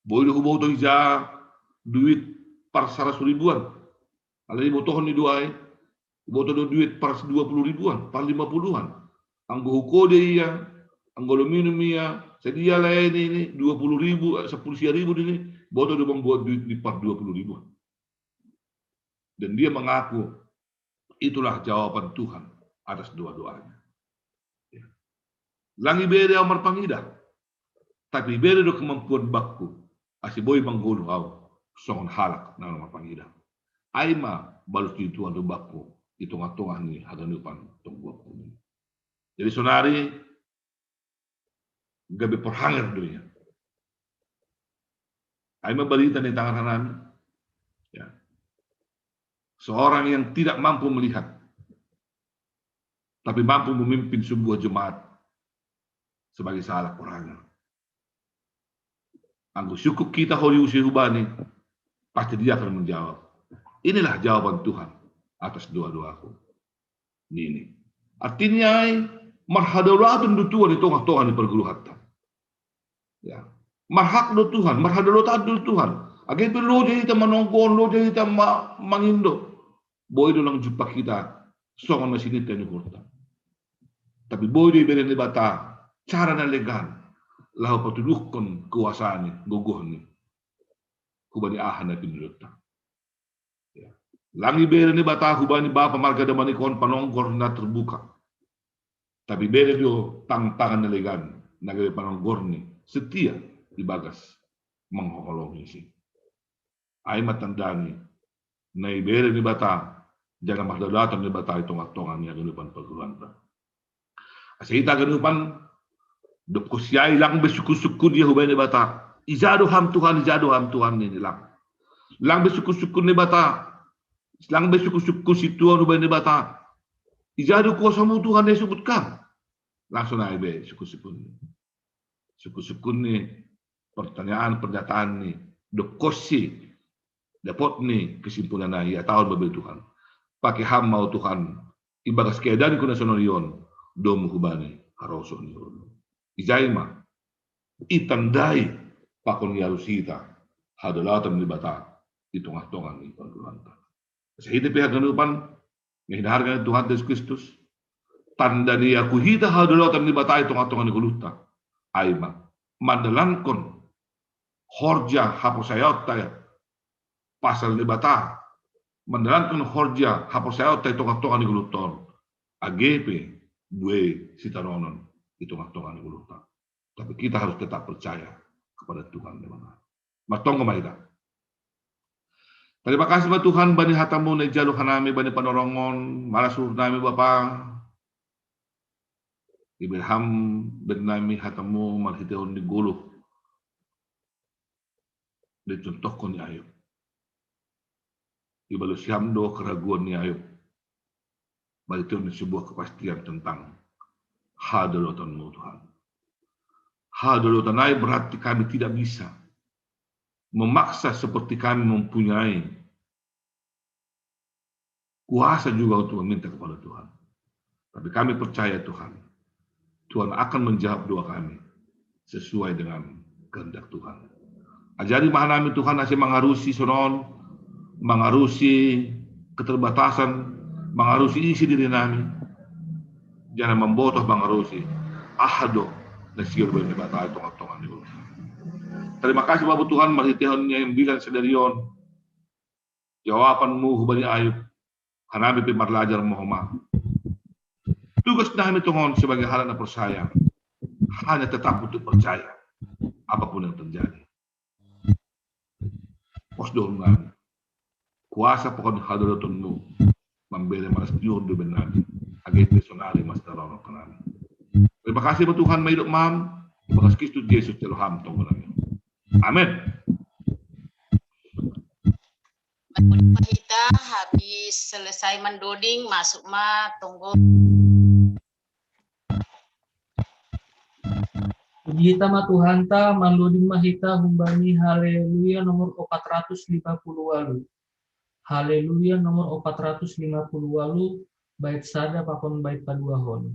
Boleh hubo to ija duit par 100 ribuan. Kalau ibu tohon ni dua ibu to duit par 20 ribuan, par 50-an. Anggo huko dia, anggo lo minum ia, sedia lah ini 20 ribu, 10 ribu ini, bodoh dia membuat duit di par 20 ribuan. Dan dia mengaku Itulah jawaban Tuhan atas doa-doanya. Ya. Langi bere amar pangida, tapi bere do kemampuan bakku, asiboi manggulu au, songon halak na amar pangida. Aima balus di Tuhan do bakku, itu ngatongah ni haganupan tongguapku ni. Jadi sonari, gabi perhangar dunia. Aima balita di tangan kanan, ya. Seorang yang tidak mampu melihat, tapi mampu memimpin sebuah jemaat sebagai salah orang. Anggo syukur kita holi usi hubani, pasti dia akan menjawab. Inilah jawaban Tuhan atas doa-doaku. Ini. Artinya, marhadalatun do Tuhan itu Tuhan di perguluhatan. Ya. Marhak do Tuhan, marhadalat do Tuhan. Agak itu lo jadi kita menongkon, lo jadi kita mangindo. Boy do lang jumpa kita, songan masini tenu kurta. Tapi boy do iberen bata, cara na legal, lahu patudukon kuasaan guguh ni, kubani ahan na pinulutan. Ya. Langi iberen bata, kubani bapa marga damani kon panonggor na terbuka. Tapi bere do tangan na legal, nagay panonggor ni, setia di bagas mengholongi si. Ay matandani na ibere ni bata jangan mahdalatan ni bata itong aktongan niya ganupan paguluan ta. Asita ganupan dop kusyai lang besuku-suku dia hubay ni bata. Ijado ham Tuhan ni lang. Lang besuku-suku ni bata. Lang besuku-suku si Tuhan hubay ni bata. Ijado kuasa mo Tuhan ni sebutkan. Langsung na ibe suku-suku ni. Suku-suku ni pernyataan ni dop kosi dapat ni kesimpulan na iya tahun babil Tuhan. Pakai ham mau Tuhan ibagas keadaan ko na sonorion dom hubani haroso ni Ron. Ijaima itandai pakon yarusita hadalatan ni bata itong-atongan ni pagulanta. Sa hidip haganupan nginahargan Tuhan Yesus Kristus tanda ni aku hita hadalatan ni bata itong-atongan ni guluta. Aima mandalankon horja haposayot tayo pasal ni bata mendalankan horja haposayot tayo itong-atongan ni guluton agepe due sitaronon itong-atongan ni guluton. Tapi kita harus tetap percaya kepada Tuhan. Matong kemaida. Terima kasih ba Tuhan bani hatamu na ijaluhan nami bani panorongon malasur nami Bapa. Ibilham ben nami hatamu malhitehon ni guluh. Dicontohkan ni Ayub. Ibalus do keraguan ni Ayub. Balikan ni sebuah kepastian tentang hadalotanmu Tuhan. Hadalotan ay berarti kami tidak bisa memaksa seperti kami mempunyai kuasa juga untuk meminta kepada Tuhan. Tapi kami percaya Tuhan. Tuhan akan menjawab doa kami sesuai dengan kehendak Tuhan. Ajari mahanami Tuhan asih mengarusi sonon, mengarusi keterbatasan, mengarusi isi diri nami. Jangan membotoh mengarusi ahado na sigur ba bata itong-atongan ni Tuhan. Terima kasih Bapak Tuhan malhitihon niya yung bilang sa dariyon. Jawabanmu hubani Ayub. Hanami pimarlajar mo huma. Tugas namin tungon sebagai hal na percaya. Hanya tetap untuk percaya. Apapun yang terjadi. Posdoon namin. Kuasa pokon hadalatunmu. Mambele maras diyon doon namin. Agay personali mas tarawang ka namin. Terima kasih Bapak Tuhan may hidup mam. Bagas Kristus Yesus teloham tunggu namin. Amin. Kita habis selesai mendoding masuk tunggu. Puji tama Tuhan ta mandoding mahita humbani haleluya nomor 450 walu. Haleluya nomor 450 walu bait sada pakon bait paduahon.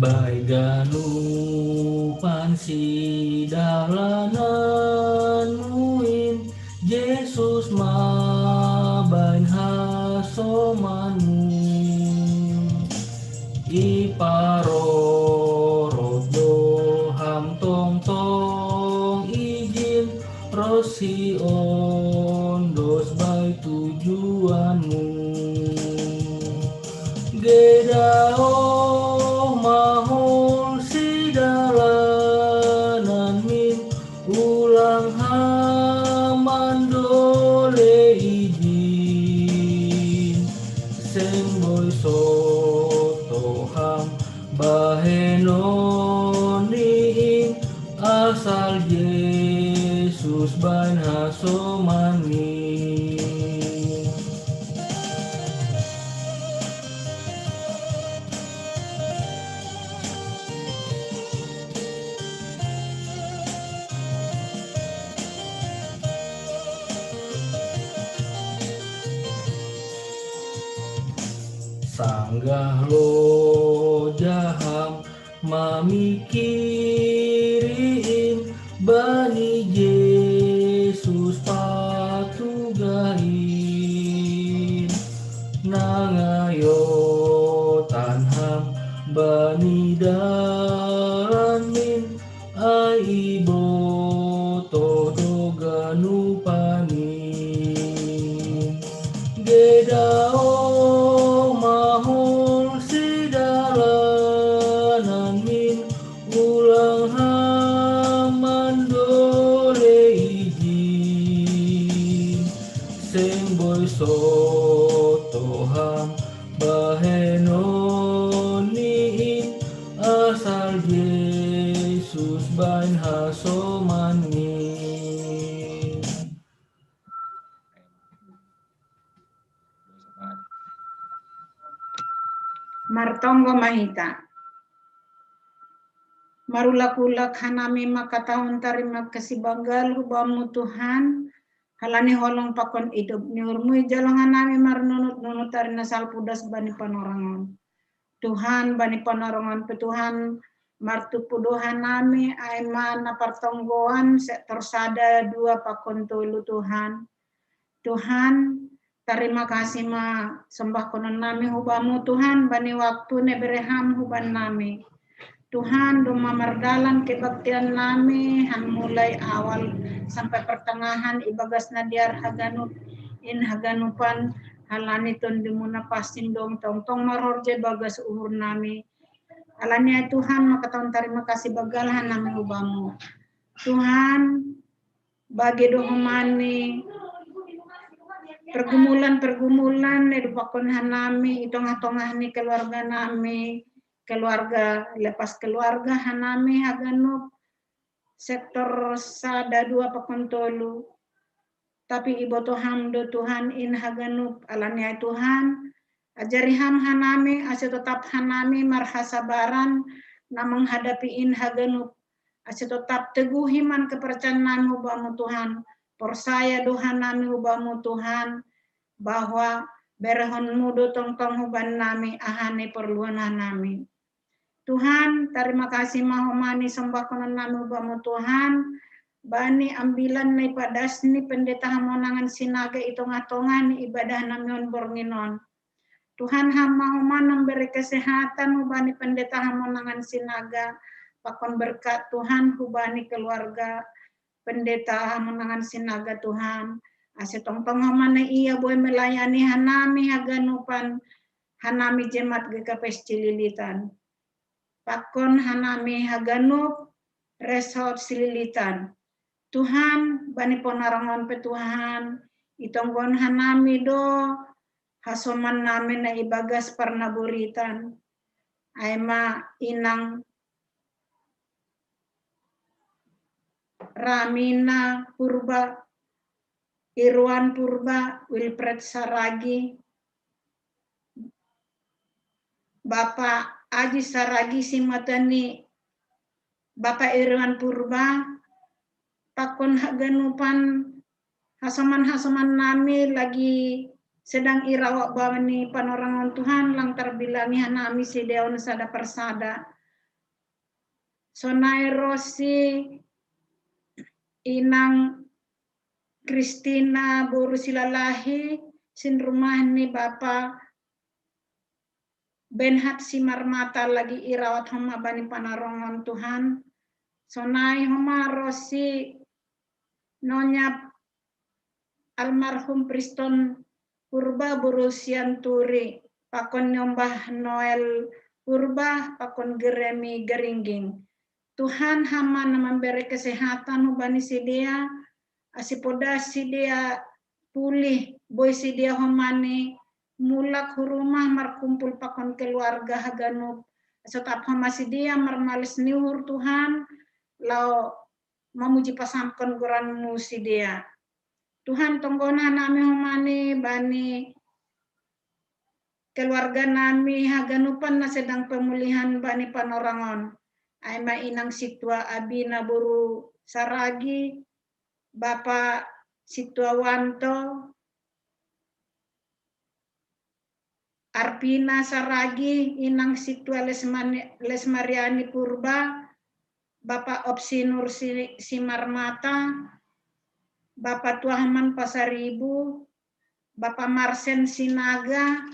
Bai ganupan si dalanan muin Yesus mabain hasomanu iparorot doham tong tong izin rosi ondos bai tujuanmu gedao mahol si dalanan min ulang hamandole izin semboy sotoham bahenoniin asal Yesus bain hasomani sanggah lo jaham mamikiriin bani Yesus patugahin nangayo tanham bani dalamin aibo todo ganupani gedao mahol si dalanan min ulang hamandole izin semboy sotoham bahenoniin asal Yesus bain hasomani. Martonggo mahita. Marulak-ulak hanami makatahun tarima kasih banggal hubamu Tuhan. Halani holong pakon hidup niurmui jalong hanami marnunut-nunut tarina salpudas bani panorangon. Tuhan bani panorangon petuhan martupudo hanami aiman napartonggoan sektor sada dua pakon tulu Tuhan. Tuhan terima kasih ma sembah konon nami hubamu Tuhan bani waktu ne bereham huban nami. Tuhan doma mardalan kebaktian nami han mulai awal sampai pertengahan ibagas nadiar haganup in haganupan halani ton dimuna pasin dong tong marorje bagas uhur nami. Alania Tuhan maka tahun terima kasih bagalahan nami hubamu. Tuhan bagi dohumani pergumulan edupakon hanami itong-tongah ni keluarga nami keluarga lepas keluarga hanami haganup sektor sada dua pakon tolu tapi ibo hamdo Tuhan in haganup alania Tuhan ajari ham hanami ase tetap hanami marhasabaran na menghadapi in haganup ase tetap teguh iman kepercayaan nami hubamu Tuhan. Persaya Tuhan nami hubamu Tuhan bahwa berehon mudo tong-tong huban nami ahane perluan nami. Tuhan terima kasih mahomani sembah konon nami hubamu Tuhan bani ambilan nai padasni pendeta hamonangan sinaga itongatongan ibadah namion bornginon. Tuhan hamahoman memberi kesehatan hubani pendeta hamonangan sinaga pakon berkat Tuhan hubani keluarga pendeta menangan sinaga Tuhan ase tong-tong hamane iya boy melayani hanami haganupan hanami jemaat GKP Cililitan pakon hanami haganup resort Cililitan Tuhan bani ponarangon petuhan itonggon hanami do hasoman nami na ibagas parnaburitan aima inang Ramina Purba, Irwan Purba, Wilfred Saragi, Bapak Aji Saragi Simatani, Bapak Irwan Purba, pakon haganupan hasaman-hasaman nami lagi sedang irawak bawani panorangan Tuhan lang terbilangi hanami si deon sada persada Sonai Rosi inang Kristina Boru Silalahi sin rumah ni Bapa Benhat Simarmata lagi irawat homa bani panarongon Tuhan. Sonai homa Rosi Nonya almarhum Priston Purba Borusian Turi pakon nyombah Noel Purba pakon Geremi Geringging. Tuhan hama na memberi kesehatan hubani si dia, asipoda si dia pulih, boy si dia homani mulak hurumah markumpul pakon keluarga haganub. Setap hama si dia marmalis niur Tuhan, lau memuji pasamkan guranmu si dia. Tuhan tonggona nami homani bani keluarga nami haganupan na sedang pemulihan bani panorangon. Aima inang Situa Abina Buru Saragi, Bapak Situa Wanto, Arpina Saragi, inang Situa Lesmariani Purba, Bapak Opsinur Simarmata, Bapak Tuahaman Pasaribu, Bapak Marsen Sinaga,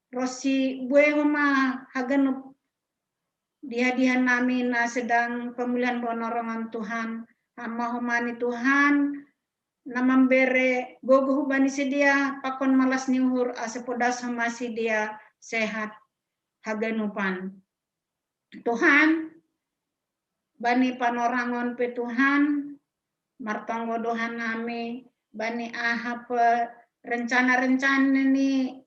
Rosi Buehoma Haganup dia nami na sedang pemulihan bonorongan Tuhan. Hama humani Tuhan na membere gogo hubani sedia pakon malas niuhur asepodas hama dia sehat haganupan. Tuhan bani panorangon pe Tuhan martonggo dohan nami bani ahap rencana-rencana ni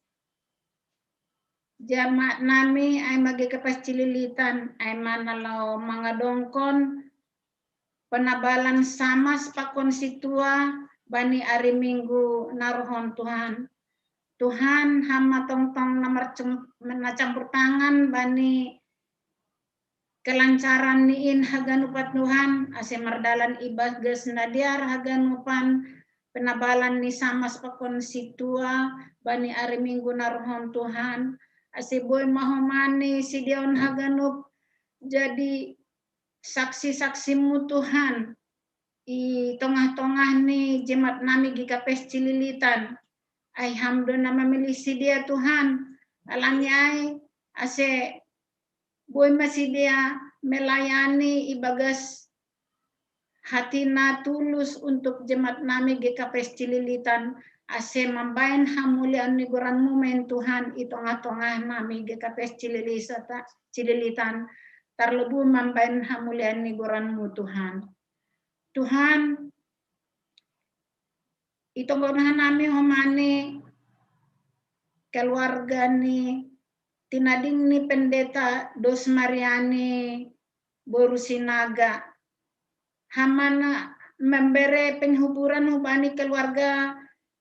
jama nami ay magi kapas cililitan ay manalau mangadongkon penabalan samas pakon situa bani ari minggu naruhon Tuhan. Tuhan hama tongtong na campur tangan bani kelancaran niin haganupat Tuhan ase mardalan ibagas nadiar haganupan penabalan ni samas pakon situa bani ari minggu naruhon Tuhan. Asiboy mahomani si dion haganup jadi saksi-saksimu Tuhan i tengah-tengah ni jemaat nami gikapes cililitan ay hamdo na memilih si dia Tuhan alangnya ay ase boy masih dia melayani ibagas hatina tulus untuk jemaat nami gikapes cililitan ase mambayan hamulian ni goranmu men Tuhan i tengah-tengah nami GKPS Cililitan terlebih mambayan hamulian ni goranmu Tuhan. Tuhan i tengah nami homani keluarga ni tinading ni pendeta Dos Mariani Borusinaga hamana membere penghuburan hubani keluarga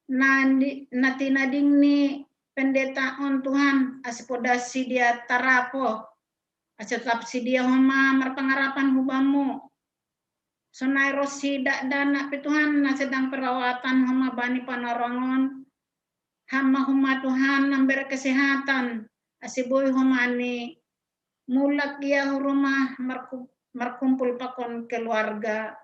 na tinading ni pendeta on Tuhan asepoda si dia tarapo asetap si dia homa marpangarapan hubamu sonai rosi dak dana pe Tuhan na sedang perawatan homa bani panorongon hama homa Tuhan nambere kesehatan aseboy homani mulak dia rumah markumpul pakon keluarga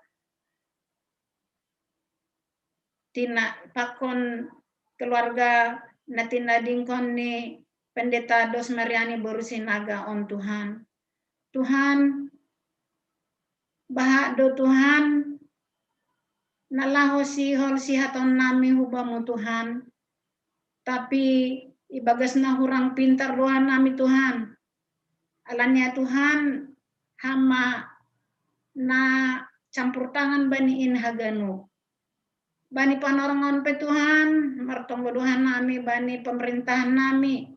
tina pakon keluarga natina dingkon ni pendeta Dos Mariani Borusinaga on Tuhan. Tuhan bahak do Tuhan nalaho hol sihaton nami hubamu Tuhan. Tapi ibagas na hurang pintar doa nami Tuhan. Alanya Tuhan hama na campur tangan baniin haganu. Bani panorongon pe Tuhan, martonggodohan nami bani pemerintahan nami.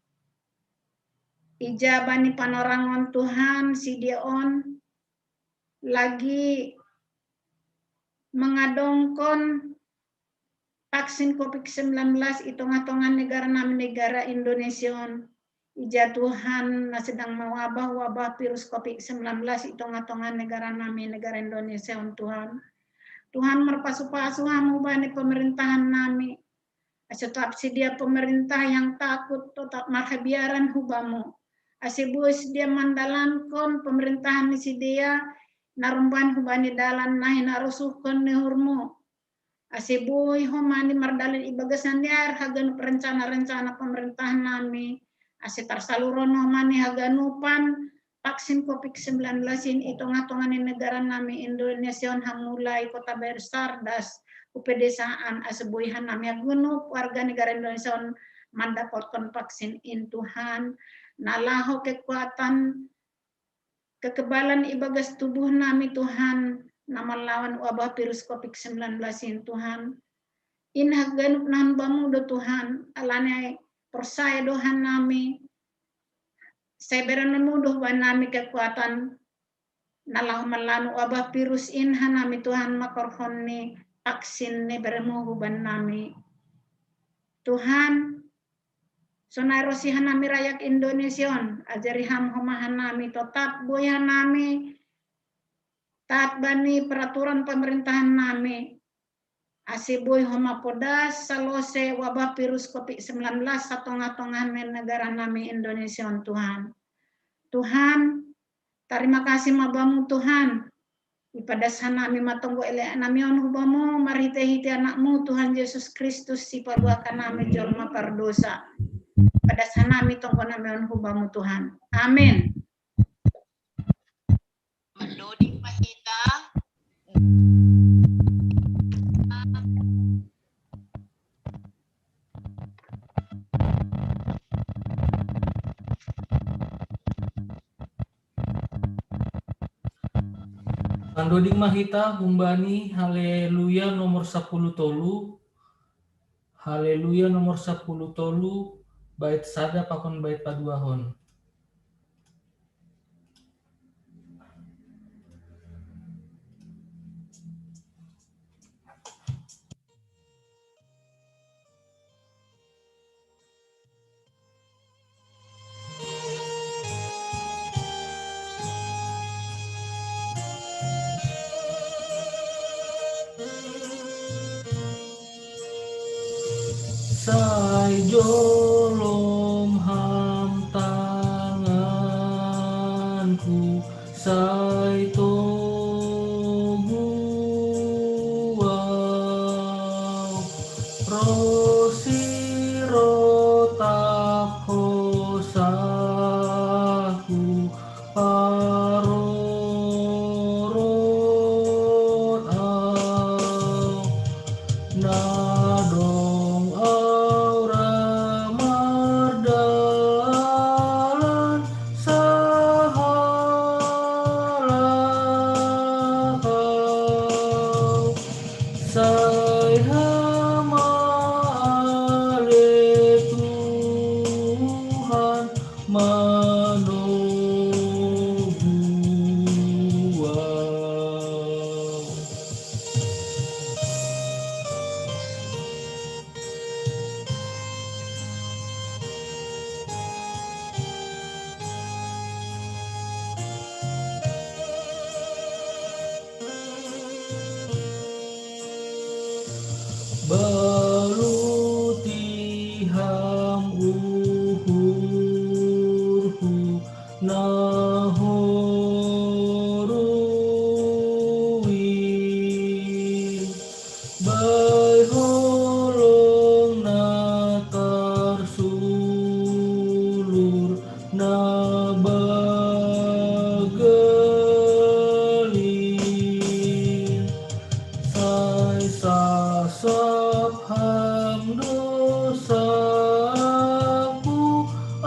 Ija bani panorangon Tuhan si dia on lagi mengadongkon vaksin COVID-19 itongan-tongan negara nami negara Indonesia. Ija Tuhan na sedang mewabah virus COVID-19 itongan-tongan negara nami negara Indonesia on Tuhan. Tuhan merpasu-pasu hamu bani pemerintahan nami. Tetap si dia pemerintah yang takut tetap marhabiaran hubamu. Asibus dia mandalankon pemerintahan ni si dia narumban hubani dalan nahi narusuhkon ni hurmu. Asibui homani mardalin ibagasan diar hagan perencana-rencana pemerintahan nami. Asitar saluron homani haganupan vaksin COVID-19 ini itung-atungan di negara nami Indonesia hamulai kota Bersardas pedesaan asebuihan nami agunup warga negara Indonesia mendapatkan vaksin in Tuhan nalaho kekuatan kekebalan ibagas tubuh nami Tuhan nama lawan wabah virus COVID-19 in Tuhan in haganup nahan bamudo Tuhan alane persaya dohan nami saya berenemuduh nami kekuatan nalah melanu wabah virus in hanami Tuhan makorhoni vaksin ne beremuhu ban nami Tuhan sonai rosihan nami rakyat Indonesia ajari ham homahan nami tetap boyan nami taat bani peraturan pemerintahan nami asiboy homa podas salose wabah virus COVID-19 satong-atongan negara nami Indonesia Tuhan. Tuhan, terima kasih mabamu Tuhan. Ipada sana nami matonggo ele nami on hubamu marite-hite anakmu Tuhan Yesus Kristus si paduakan nami jolma pardosa. Pada sana nami tonggo nami on hubamu Tuhan. Amin. Mendoding pahita. Pandoding mahita humbani haleluya nomor 10 tolu. Haleluya nomor 10 tolu bait sada pakon bait paduahon. Sai jolom ham tanganku sai toguau rosi rotak hosaku parorot au nadong aura mardalan sahalakau sai hama ale Tuhan manoguau. Baluti ham uhurhu nahorui bai holong nakar sulur nabagelin sai sasap ham dosaku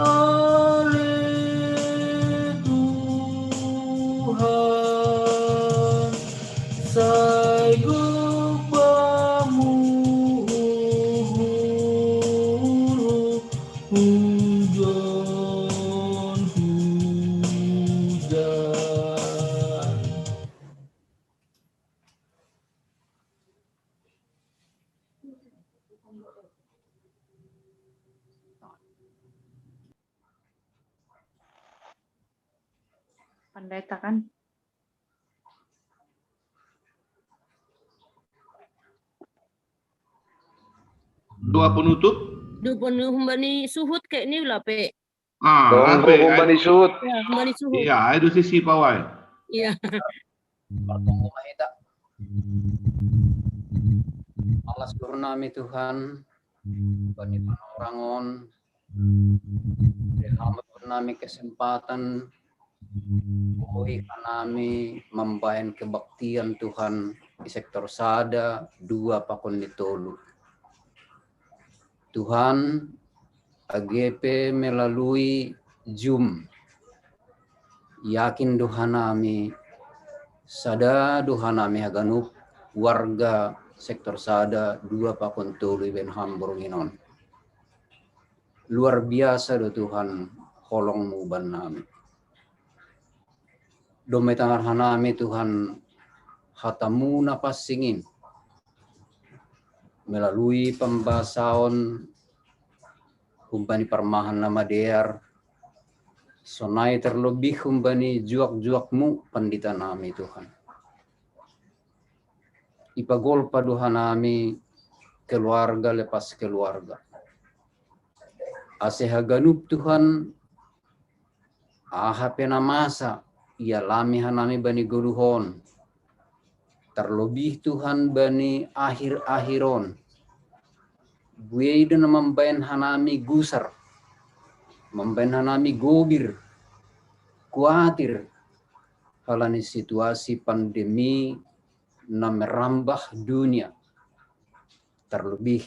ale Tuhan sai gubamu hujan hujan. Pendeta kan? Doa penutup. Du penuh bani suhut kayak ni lah pe. Dong Donggo kumbani sud. Ya, kembali suhu. Iya, itu sisi pawai. Iya. Pertunggu mahita. Allah seluruh nami Tuhan, bani orangon, hamba nami kesempatan, boi kanami membayan kebaktian Tuhan di sektor sada 2 pakon ditolu. Tuhan AGP melalui Zoom. Yakin duhanami sada duhanami haganup warga sektor sada 2 pakon tolu ben hamburginon. Luar biasa do Tuhan holongmu ban nami. Dome tangar hanami Tuhan hatamu napas singin melalui pembahasan humbani permahan nama dear sonai terlebih humbani juak-juakmu pandita nami Tuhan. Ipagol paduhan nami keluarga lepas keluarga. Asehaganub Tuhan ahapena masa ia lami hanami bani guluhon. Terlebih Tuhan bani akhir-akhiron. Gue dan membayan hanami gusar. Membayan hanami gobir. Kuatir. Halani situasi pandemi na merambah dunia. Terlebih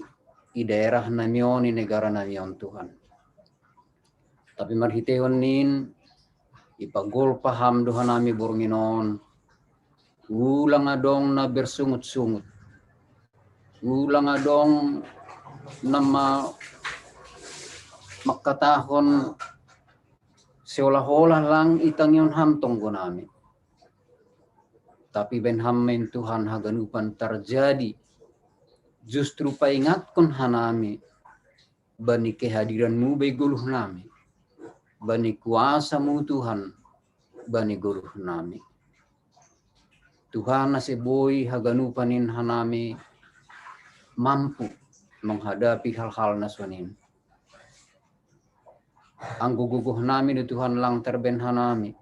di daerah namion, di negara namion Tuhan. Tapi marhitehon nin, ipagol paham dohan nami burunginon. Ulang adong na bersungut-sungut. Ulang adong nama makatahon seolah-olah lang itang yon hamtong gunami. Tapi ben hammen Tuhan haganupan terjadi. Justru paingatkon hanami bani kehadiranmu beguluh nami. Bani kuasamu Tuhan bani guluh nami. Tuhan nasiboi haganupanin hanami mampu menghadapi hal-hal nasunin. Ang guguguh nami ni Tuhan lang terben hanami.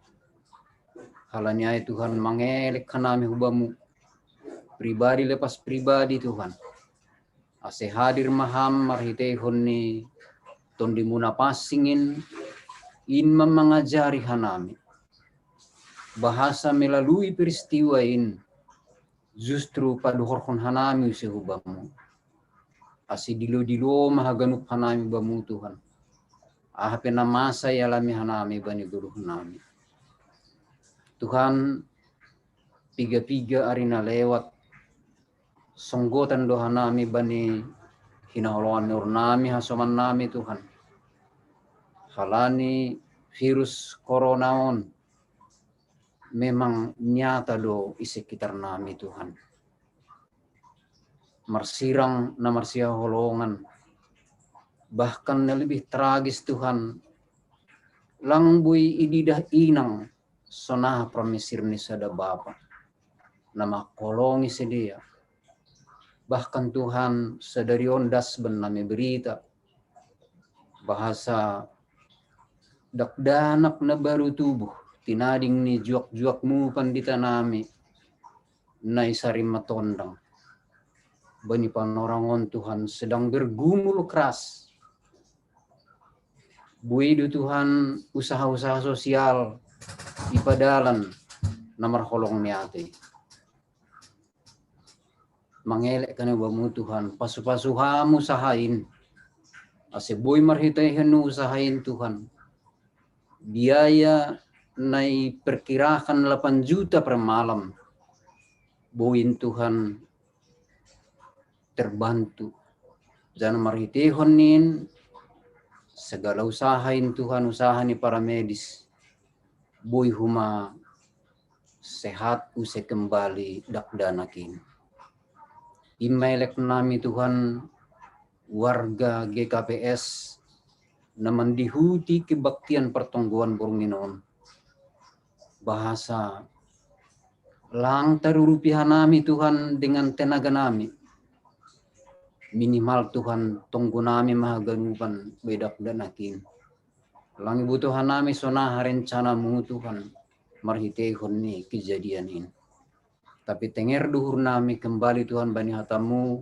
Halanya Tuhan mangelek hanami hubamu. Pribadi lepas pribadi Tuhan. Ase hadir maham marhitehon ni tondimuna pasingin in mengajari hanami. Bahasa melalui peristiwa ini justru paduhorkon hanami sehubamu. Asi dilo-dilo mahaganup hanami bamu Tuhan. Ahapena masa yalami hanami bani guru hanami. Tuhan piga-piga arina lewat songgotan do hanami bani hinaholoan nur nami hasoman nami Tuhan. Halani virus corona on memang nyata do isi sekitar nami Tuhan. Marsirang na marsia holongan. Bahkan na lebih tragis Tuhan. Langbui ididah inang sonah promisir ni sada Bapa. Nama kolongi sedia. Bahkan Tuhan sadari ondas ben nami berita. Bahasa dakdanak na baru tubuh. Tinading ni juak-juakmu pandita nami. Na isari matondang. Bani panorangon Tuhan sedang bergumul keras. Buidu Tuhan usaha-usaha sosial ipadalan namar holong niate. Mangelek kana bamu Tuhan pasu-pasuhamu sahain. Ase boy marhitehen usahain Tuhan. Biaya nai perkirakan 8 juta per malam. Boin Tuhan terbantu. Jangan marhitehon nin segala usahain Tuhan usaha ni para medis. Boy huma sehat use kembali dakdanakin. Imelek nami Tuhan warga GKPS na mandihuti kebaktian pertongguan burunginon. Bahasa lang tarurupihan nami Tuhan dengan tenaga nami. Minimal Tuhan tunggu nami mahaganupan bedak danakin. Langi butuhan nami sonah rencanamu Tuhan. Marhitehon ni kejadian ini. Tapi tenger duhur nami kembali Tuhan bani hatamu.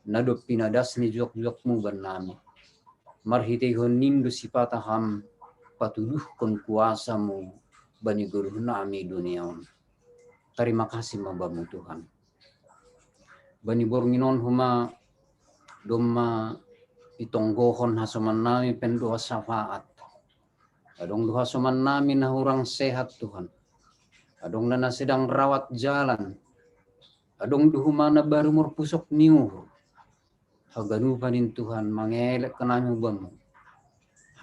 Nadop pinadas ni juak-juakmu ban nami. Marhitehon nindu sipataham. Patuduhkon kuasamu bani guruh nami duniaon. Terima kasih mabamu Tuhan. Bani bornginon huma doma itonggohon hasoman nami pendoa syafaat. Adong doa soman nami na orang sehat Tuhan. Adong na sedang rawat jalan. Adong duhumana baru murpusok niuh. Haganu panin Tuhan mangelek kenami bamu.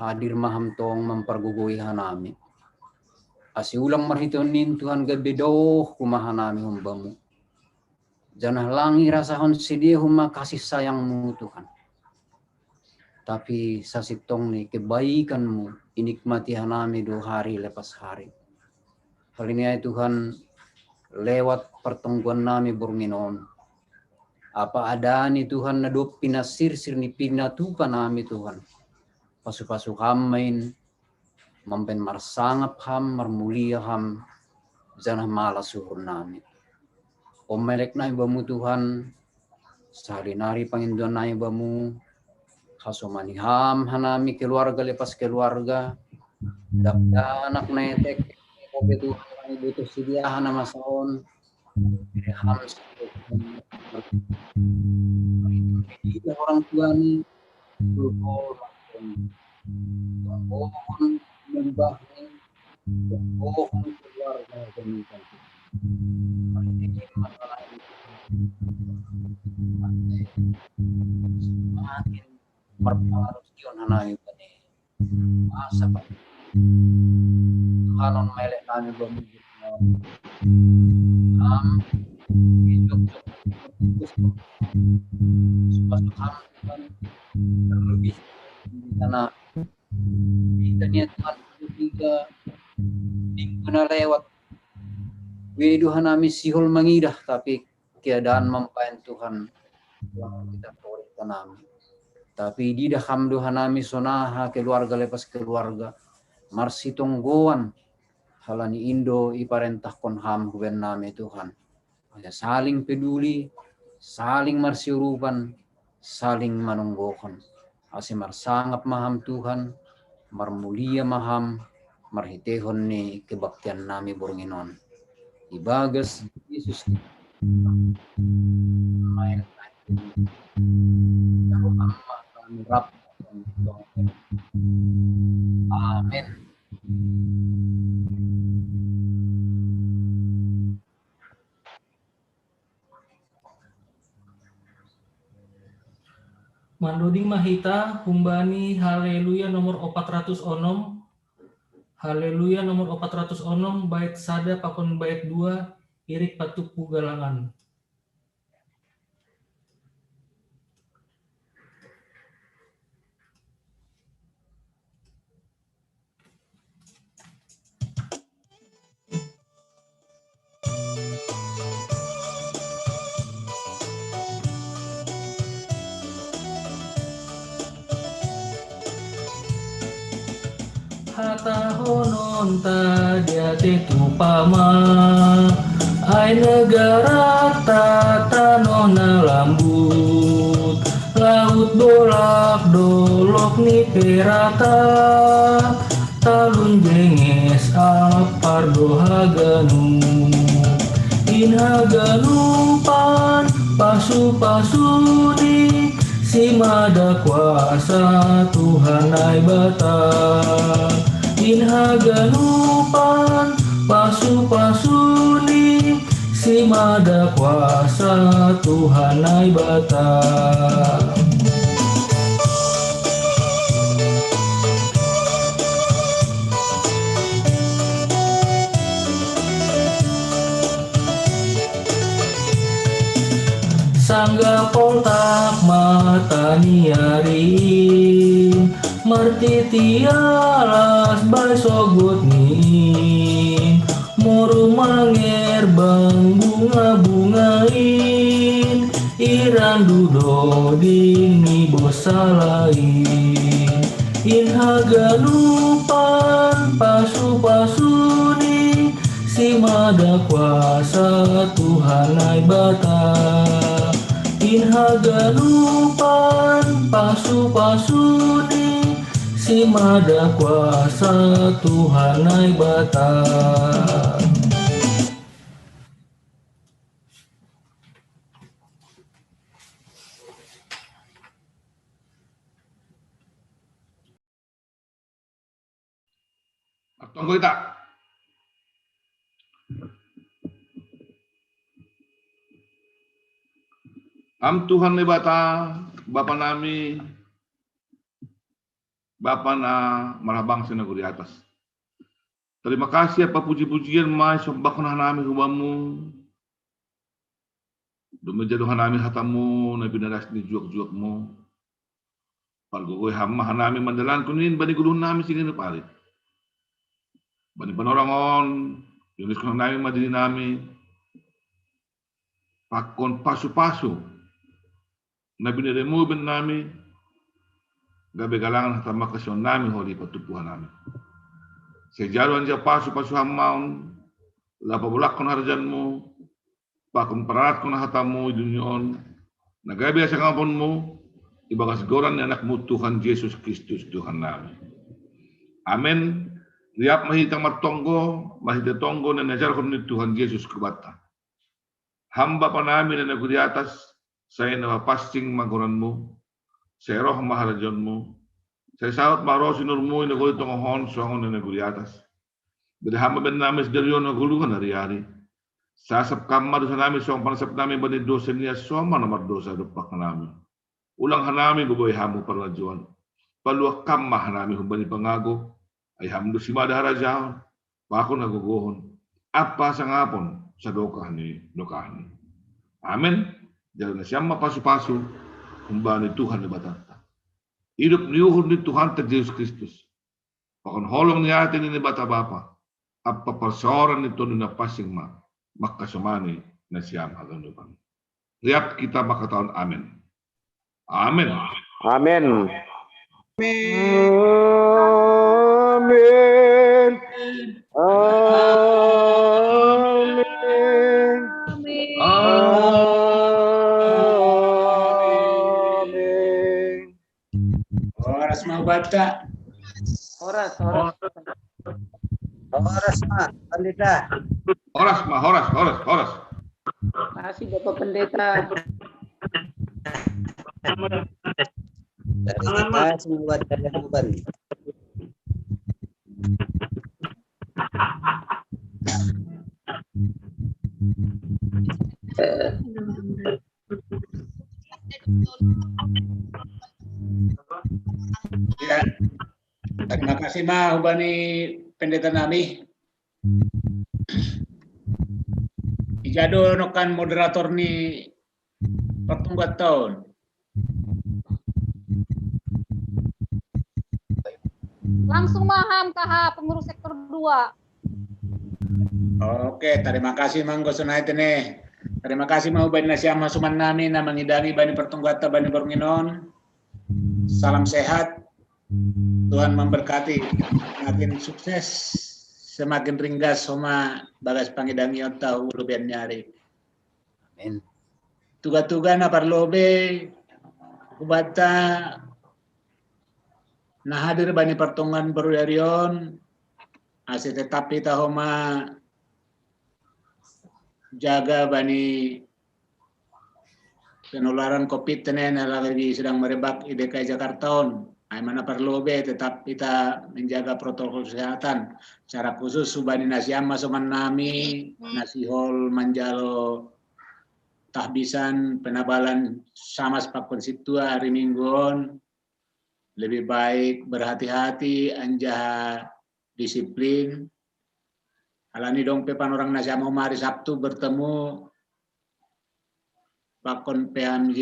Hadir maham tong mempergugui hanami. Asi ulang marhitonin Tuhan gabedoh kumaha nami humbamu. Janah langi rasahon sedih huma kasih sayangmu Tuhan. Tapi sasitong ni kebaikanmu inikmati hanami 2 hari lepas hari. Hal ini ya Tuhan lewat pertemuan nami burminon. Apa ada ni Tuhan nadop pinasir ni pinatupa nami Tuhan. Pasu-pasu ham main mampen marsangap ham marmulia ham janah malas suhur nami. Om melek na ibamu Tuhan sehari-hari panginduan na ibamu hasomani ham hanami keluarga lepas keluarga dapda anak netek kopi Tuhan butuh sidiahan nama saon ham orang tua ni mohon membah mohon keluarga demikian masalah semakin berpengaruh sion hanami bani masa Pak Tuhanon melek nami bami Tuhan terlebih karena dan Tuhan juga minggu lewat Weduhan nami sihul mengidah tapi keadaan mempain Tuhan yang kita berikan nami. Tapi di daham Tuhan nami sonaha keluarga lepas keluarga marsi tonggoan halani Indo iparentah konham kuben nami Tuhan. Ada saling peduli, saling marsiurupan, saling manunggohon. Asimar sangap maham Tuhan, marmulia maham, marhitehon ni kebaktian nami burunginon. Ibagas Yesus main amin. Mandoding mahita humbani haleluya nomor 406. Haleluya nomor 406 bait sada pakon bait 2 irik patupu galangan. Hata honon ta dia tetu pama ai negara ta tanoh na lambut laut bolak dolok ni perata talun jenges apar dohaganu inhaganu pan pasu-pasu di simada kuasa Tuhan ai bata inhaganupan pasu-pasu ni simada kuasa Tuhan ai bata. Sangga poltak mata niari marti tialas basogot ni moru manger bang bunga-bungain irandu doding ni bosalain inhaganupa mada kuasa Tuhan ai bata. Inhaga lupan pasu-pasu di si mada kuasa Tuhan ai bata. Tunggu kita. Am Tuhan ni bata, Bapa nami, Bapa na marhabang sa di atas. Terima kasih apa puji-pujian mai sombak na nami hubamu. Dumajaduhan nami hatamu na binaras ni juak-juakmu. Palgugoy hamah nami mandalan kunin bani gulun nami singin palit. Bani panorangon, yunis ko nami madini nami. Pakon pasu-pasu na biniremu ben nami. Gabi galangan sama kasyon nami holi patupuhan nami. Sejaruan dia pasu-pasu hamaun, lapabulak kon harjanmu, pakon perat kon hatamu dunyon, nagabi sa kampunmu, ibagas goran ni anakmu Tuhan Yesus Kristus Tuhan nami. Amin. Liap mahitang mahita tonggo na najar kon ni Tuhan Yesus kubata. Hamba pa namin na nagudi atas, saya napapasting maguranmu, sa roh maharajon mo, sa saot maro sinurmo na gulit ang hon sa akong na naguriatas. Bidahama ben namin sa daryon na guluhan na riyari. Sasap kamar sa namin sa panasap namin ba ni dosa niya soma na mardosa dupak na namin. Ulang hanami buboy hamo para juan. Paluak kamah namin kung ba ni pangago, ay hamdo si mada harajaon, pako naguguhon. Apa sa ngapon sa dokahan ni dokahan. Amen. Dahil na siyang mapasu-pasu, kumba ni Tuhan ni Batata. Hidup niuhod ni Tuhan ta Yesus Kristus. Pakon holong ni atin ni Bata Bapa. At papasoran nito ni napasing makasumani na siyam hanggang lupang. Riap kita makataon amen. Amen. Amen. Horas mau baca. Horas. Horas mah, pendeta. Horas. Makasih Bapak Pendeta. Dari kita semua dari Tuhan. Ya. Terima kasih mah hubani pendeta nami. Ijado nokan moderator ni pertungguan tahun. Langsung maham KH pengurus sektor 2. Oke, terima kasih Manggo Sunaitene. Terima kasih mau bani nasyam masuman nami na mangidani bani pertungguan bani Bornginon. Salam sehat. Tuhan memberkati, semakin sukses, semakin ringgas sama bagas pangidami tahu lubian nyari. Amin. Tuga-tuga na parlobe kubata na hadir bani pertongan berudarion asih tetap kita homa jaga bani penularan COVID tenen lagi sedang merebak di DKI Jakarta. Ay mana perlobe tetap kita menjaga protokol kesehatan. Secara khusus subani nasiam masuman nami nasihol manjalo tahbisan penabalan sama sepak konsitua hari mingguan. Lebih baik berhati-hati anjah disiplin. Alani dong pepan orang nasiam hari Sabtu bertemu Pakon PMJ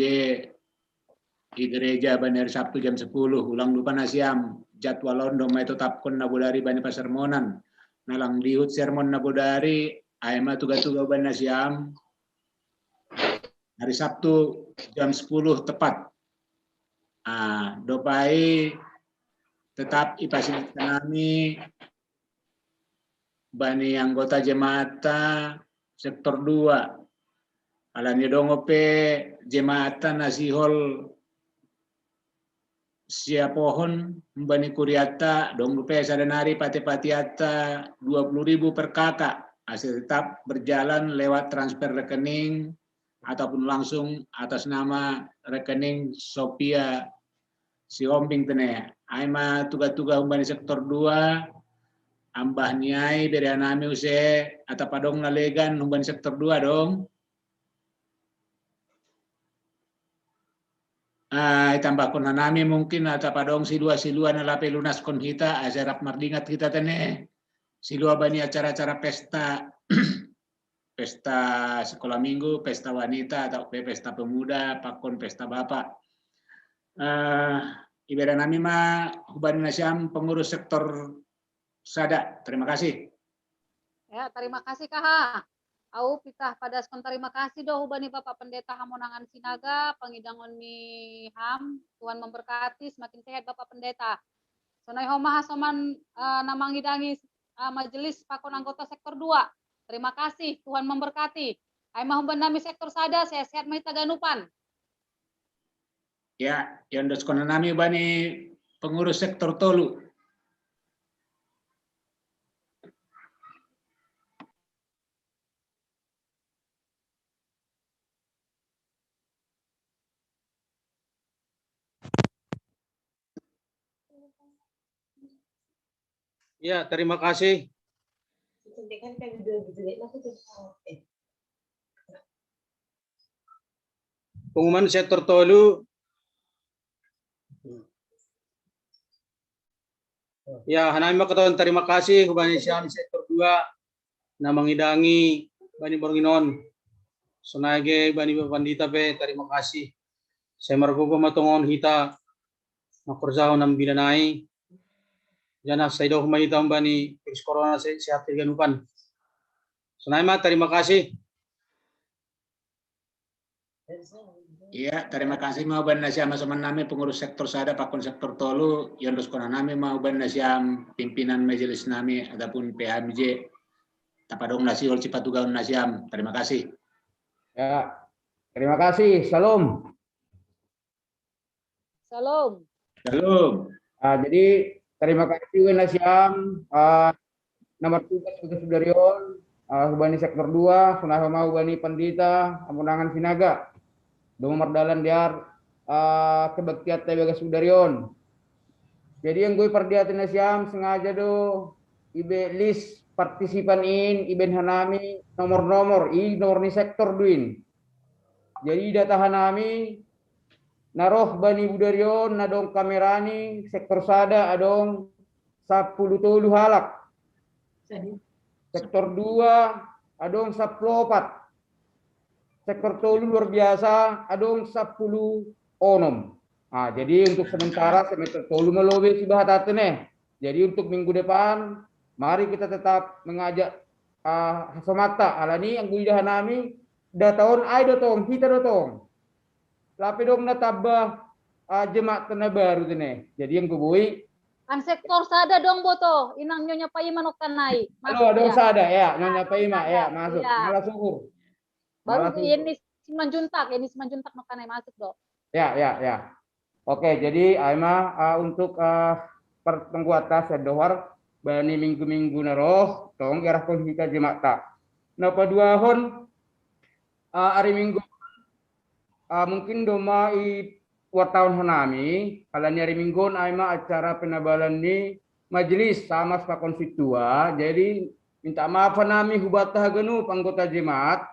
di gereja Bani hari Sabtu jam 10 ulang lupa nasiam jadwal londong mai tetap kon nabudari Bani Pasermonan nalang liut sermon nabudari aima tuga-tuga Bani nasiam hari Sabtu jam 10 tepat. Dopai tetap ipasikan kami bani anggota jemaata sektor 2. Alanya dongo pe jemaata nasihol sia pohon bani kuriata dong pe sadanari pati-patiata 20.000 per kakak. Hasil tetap berjalan lewat transfer rekening ataupun langsung atas nama rekening Sophia si Omping tene. Aima tuga-tuga umbani sektor 2 ambah niai beri anami use atapadong nalegan umbani sektor 2 dong. Tambah kon nami mungkin atapadong silua nalape lunas kon kita aserap mardingat kita tene. Silua bani acara-acara pesta pesta sekolah minggu, pesta wanita atau pesta pemuda, pakon pesta bapak. Ibadah nami ma Hubani Nasyam pengurus sektor Sada. Terima kasih. Ya, terima kasih KH. Au pitah pada sekon terima kasih doh Hubani Bapak Pendeta Hamonangan Sinaga, pangidangon mi HAM, Tuhan memberkati semakin sehat Bapak Pendeta. Sonai homah hasoman namangidangi majelis pakon anggota sektor 2. Terima kasih, Tuhan memberkati. Aimah nami sektor Sada, saya sehat mai taganupan. Ya, yang doskon nami bani pengurus sektor Tolu. Ya, terima kasih. Pengumuman sektor Tolu. Ya, hanami makataon terima kasih Hubani Nasyam sektor 2 na mangidangi bani Bornginon. Sonage bani Pandita pe terima kasih. Saya margogo matongon hita makurzahon ng binanay. Jana sa ido humahita bani virus corona sehat ganupan. Sonai terima kasih. Iya, terima kasih mau Hubani Nasyam sama nami pengurus sektor Sada pakon sektor Tolu yang doskon nami mau Hubani Nasyam pimpinan majelis nami ataupun PHMJ tapadong nasiol cipatugaun Nasyam. Terima kasih. Ya, terima kasih. Salam. Salam. Salam. Jadi terima kasih Nasyam, nomor tugas Sudarion, Hubani sektor 2, Sunahoma Hubani Pandita, Hamonangan Sinaga. Dong mardalan diar kebaktian Tebega Sudarion. Jadi yang gue perdiatin Nasyam sengaja do ibe list partisipan iben hanami nomor-nomor nomor ni sektor duin. Jadi data hanami naroh bani Budarion nadong kamerani sektor Sada adong 10 tolu halak. Sektor 2 adong 10 sektor Tolu luar biasa adong 10 onom. Jadi untuk sementara semester Tolu melobe si bahatatene. Jadi untuk minggu depan mari kita tetap mengajak semata alani yang guidah nami datahon ay dotong kita dotong. Lapi dong natabah jemaat tena baru tene. Jadi yang kubui An sektor Sada dong boto, inang nyonya Paima nokanai. Halo, dong Sada ya, nyonya Paima ya, masuk. Malah syukur. Baru ini Simanjuntak nokanai masuk dong. Ya. Oke, jadi Aima untuk pertengguatan sedohar bani minggu-minggu naroh tong erah pun kita jemaat. Napa 2 hon hari minggu mungkin doma wartawan hanami kalani hari minggu Aima acara penabalan ni majelis sama sa konstitua. Jadi minta maaf hanami hubatah genu anggota jemaat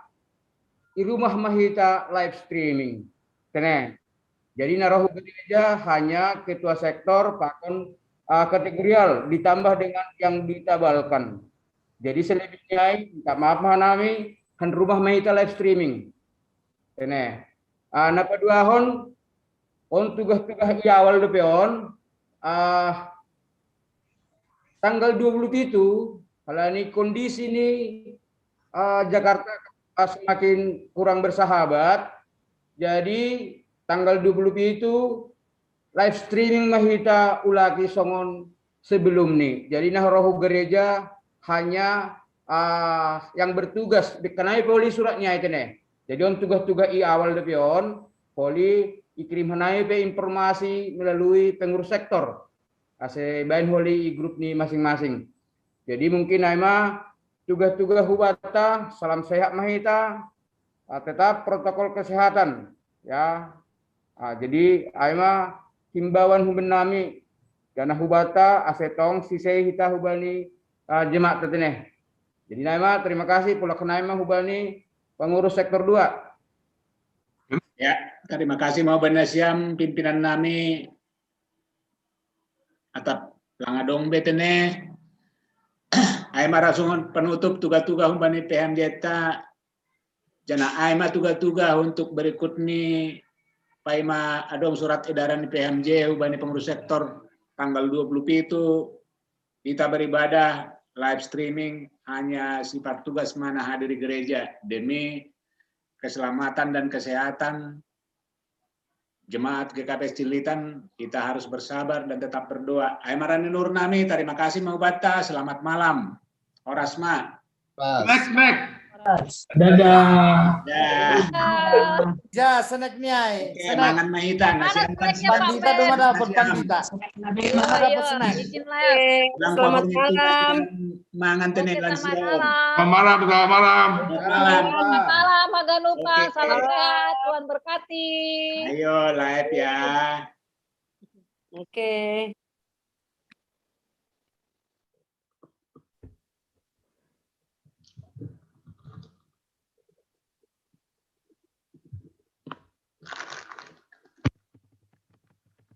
di rumah mahita live streaming. Tene. Jadi naroh gereja hanya ketua sektor pakon kategorial ditambah dengan yang ditabalkan. Jadi selebihnya minta maaf hanami han rumah mahita live streaming. Tene. Napa 2 hon on tugas-tugas awal depeon tanggal 27 kalau ini kondisi ini Jakarta semakin kurang bersahabat. Jadi tanggal 27 live streaming mahita ulaki songon sebelum nih. Jadi nah rohu gereja hanya yang bertugas dikenai poli suratnya itu nih. Jadi on tugas-tugas i awal depion poli ikirim hanai pe informasi melalui pengurus sektor. Ase bain holi i grup ni masing-masing. Jadi mungkin aima tugas-tugas hubata salam sehat mahita tetap protokol kesehatan ya. Jadi aima himbauan huben nami dana hubata asetong sisei hita hubani jemaat tetene. Jadi naima terima kasih pula kenaima hubani pengurus sektor 2. Ya, terima kasih mau Banasiam pimpinan nami atap langadong betene. Aima rasungan penutup tugas-tugas hubani PMJ ta jana aima tugas-tugas untuk berikut ni paima adong surat edaran di PMJ hubani pengurus sektor tanggal 20 itu kita beribadah live streaming hanya sifat tugas mana hadir di gereja demi keselamatan dan kesehatan jemaat GKP Cilitan. Kita harus bersabar dan tetap berdoa. Aimarani Nur Nami, terima kasih mau bata. Selamat malam. Orasma. Mek. Dadah. Ja, senek niai. Mangan mahita ngasih Pandita dong dapat pandita. Selamat malam. Mangan tenek lansia. Selamat malam. Selamat malam, Maganupa. Salam sehat, Tuhan berkati. Ayo live ya. Oke.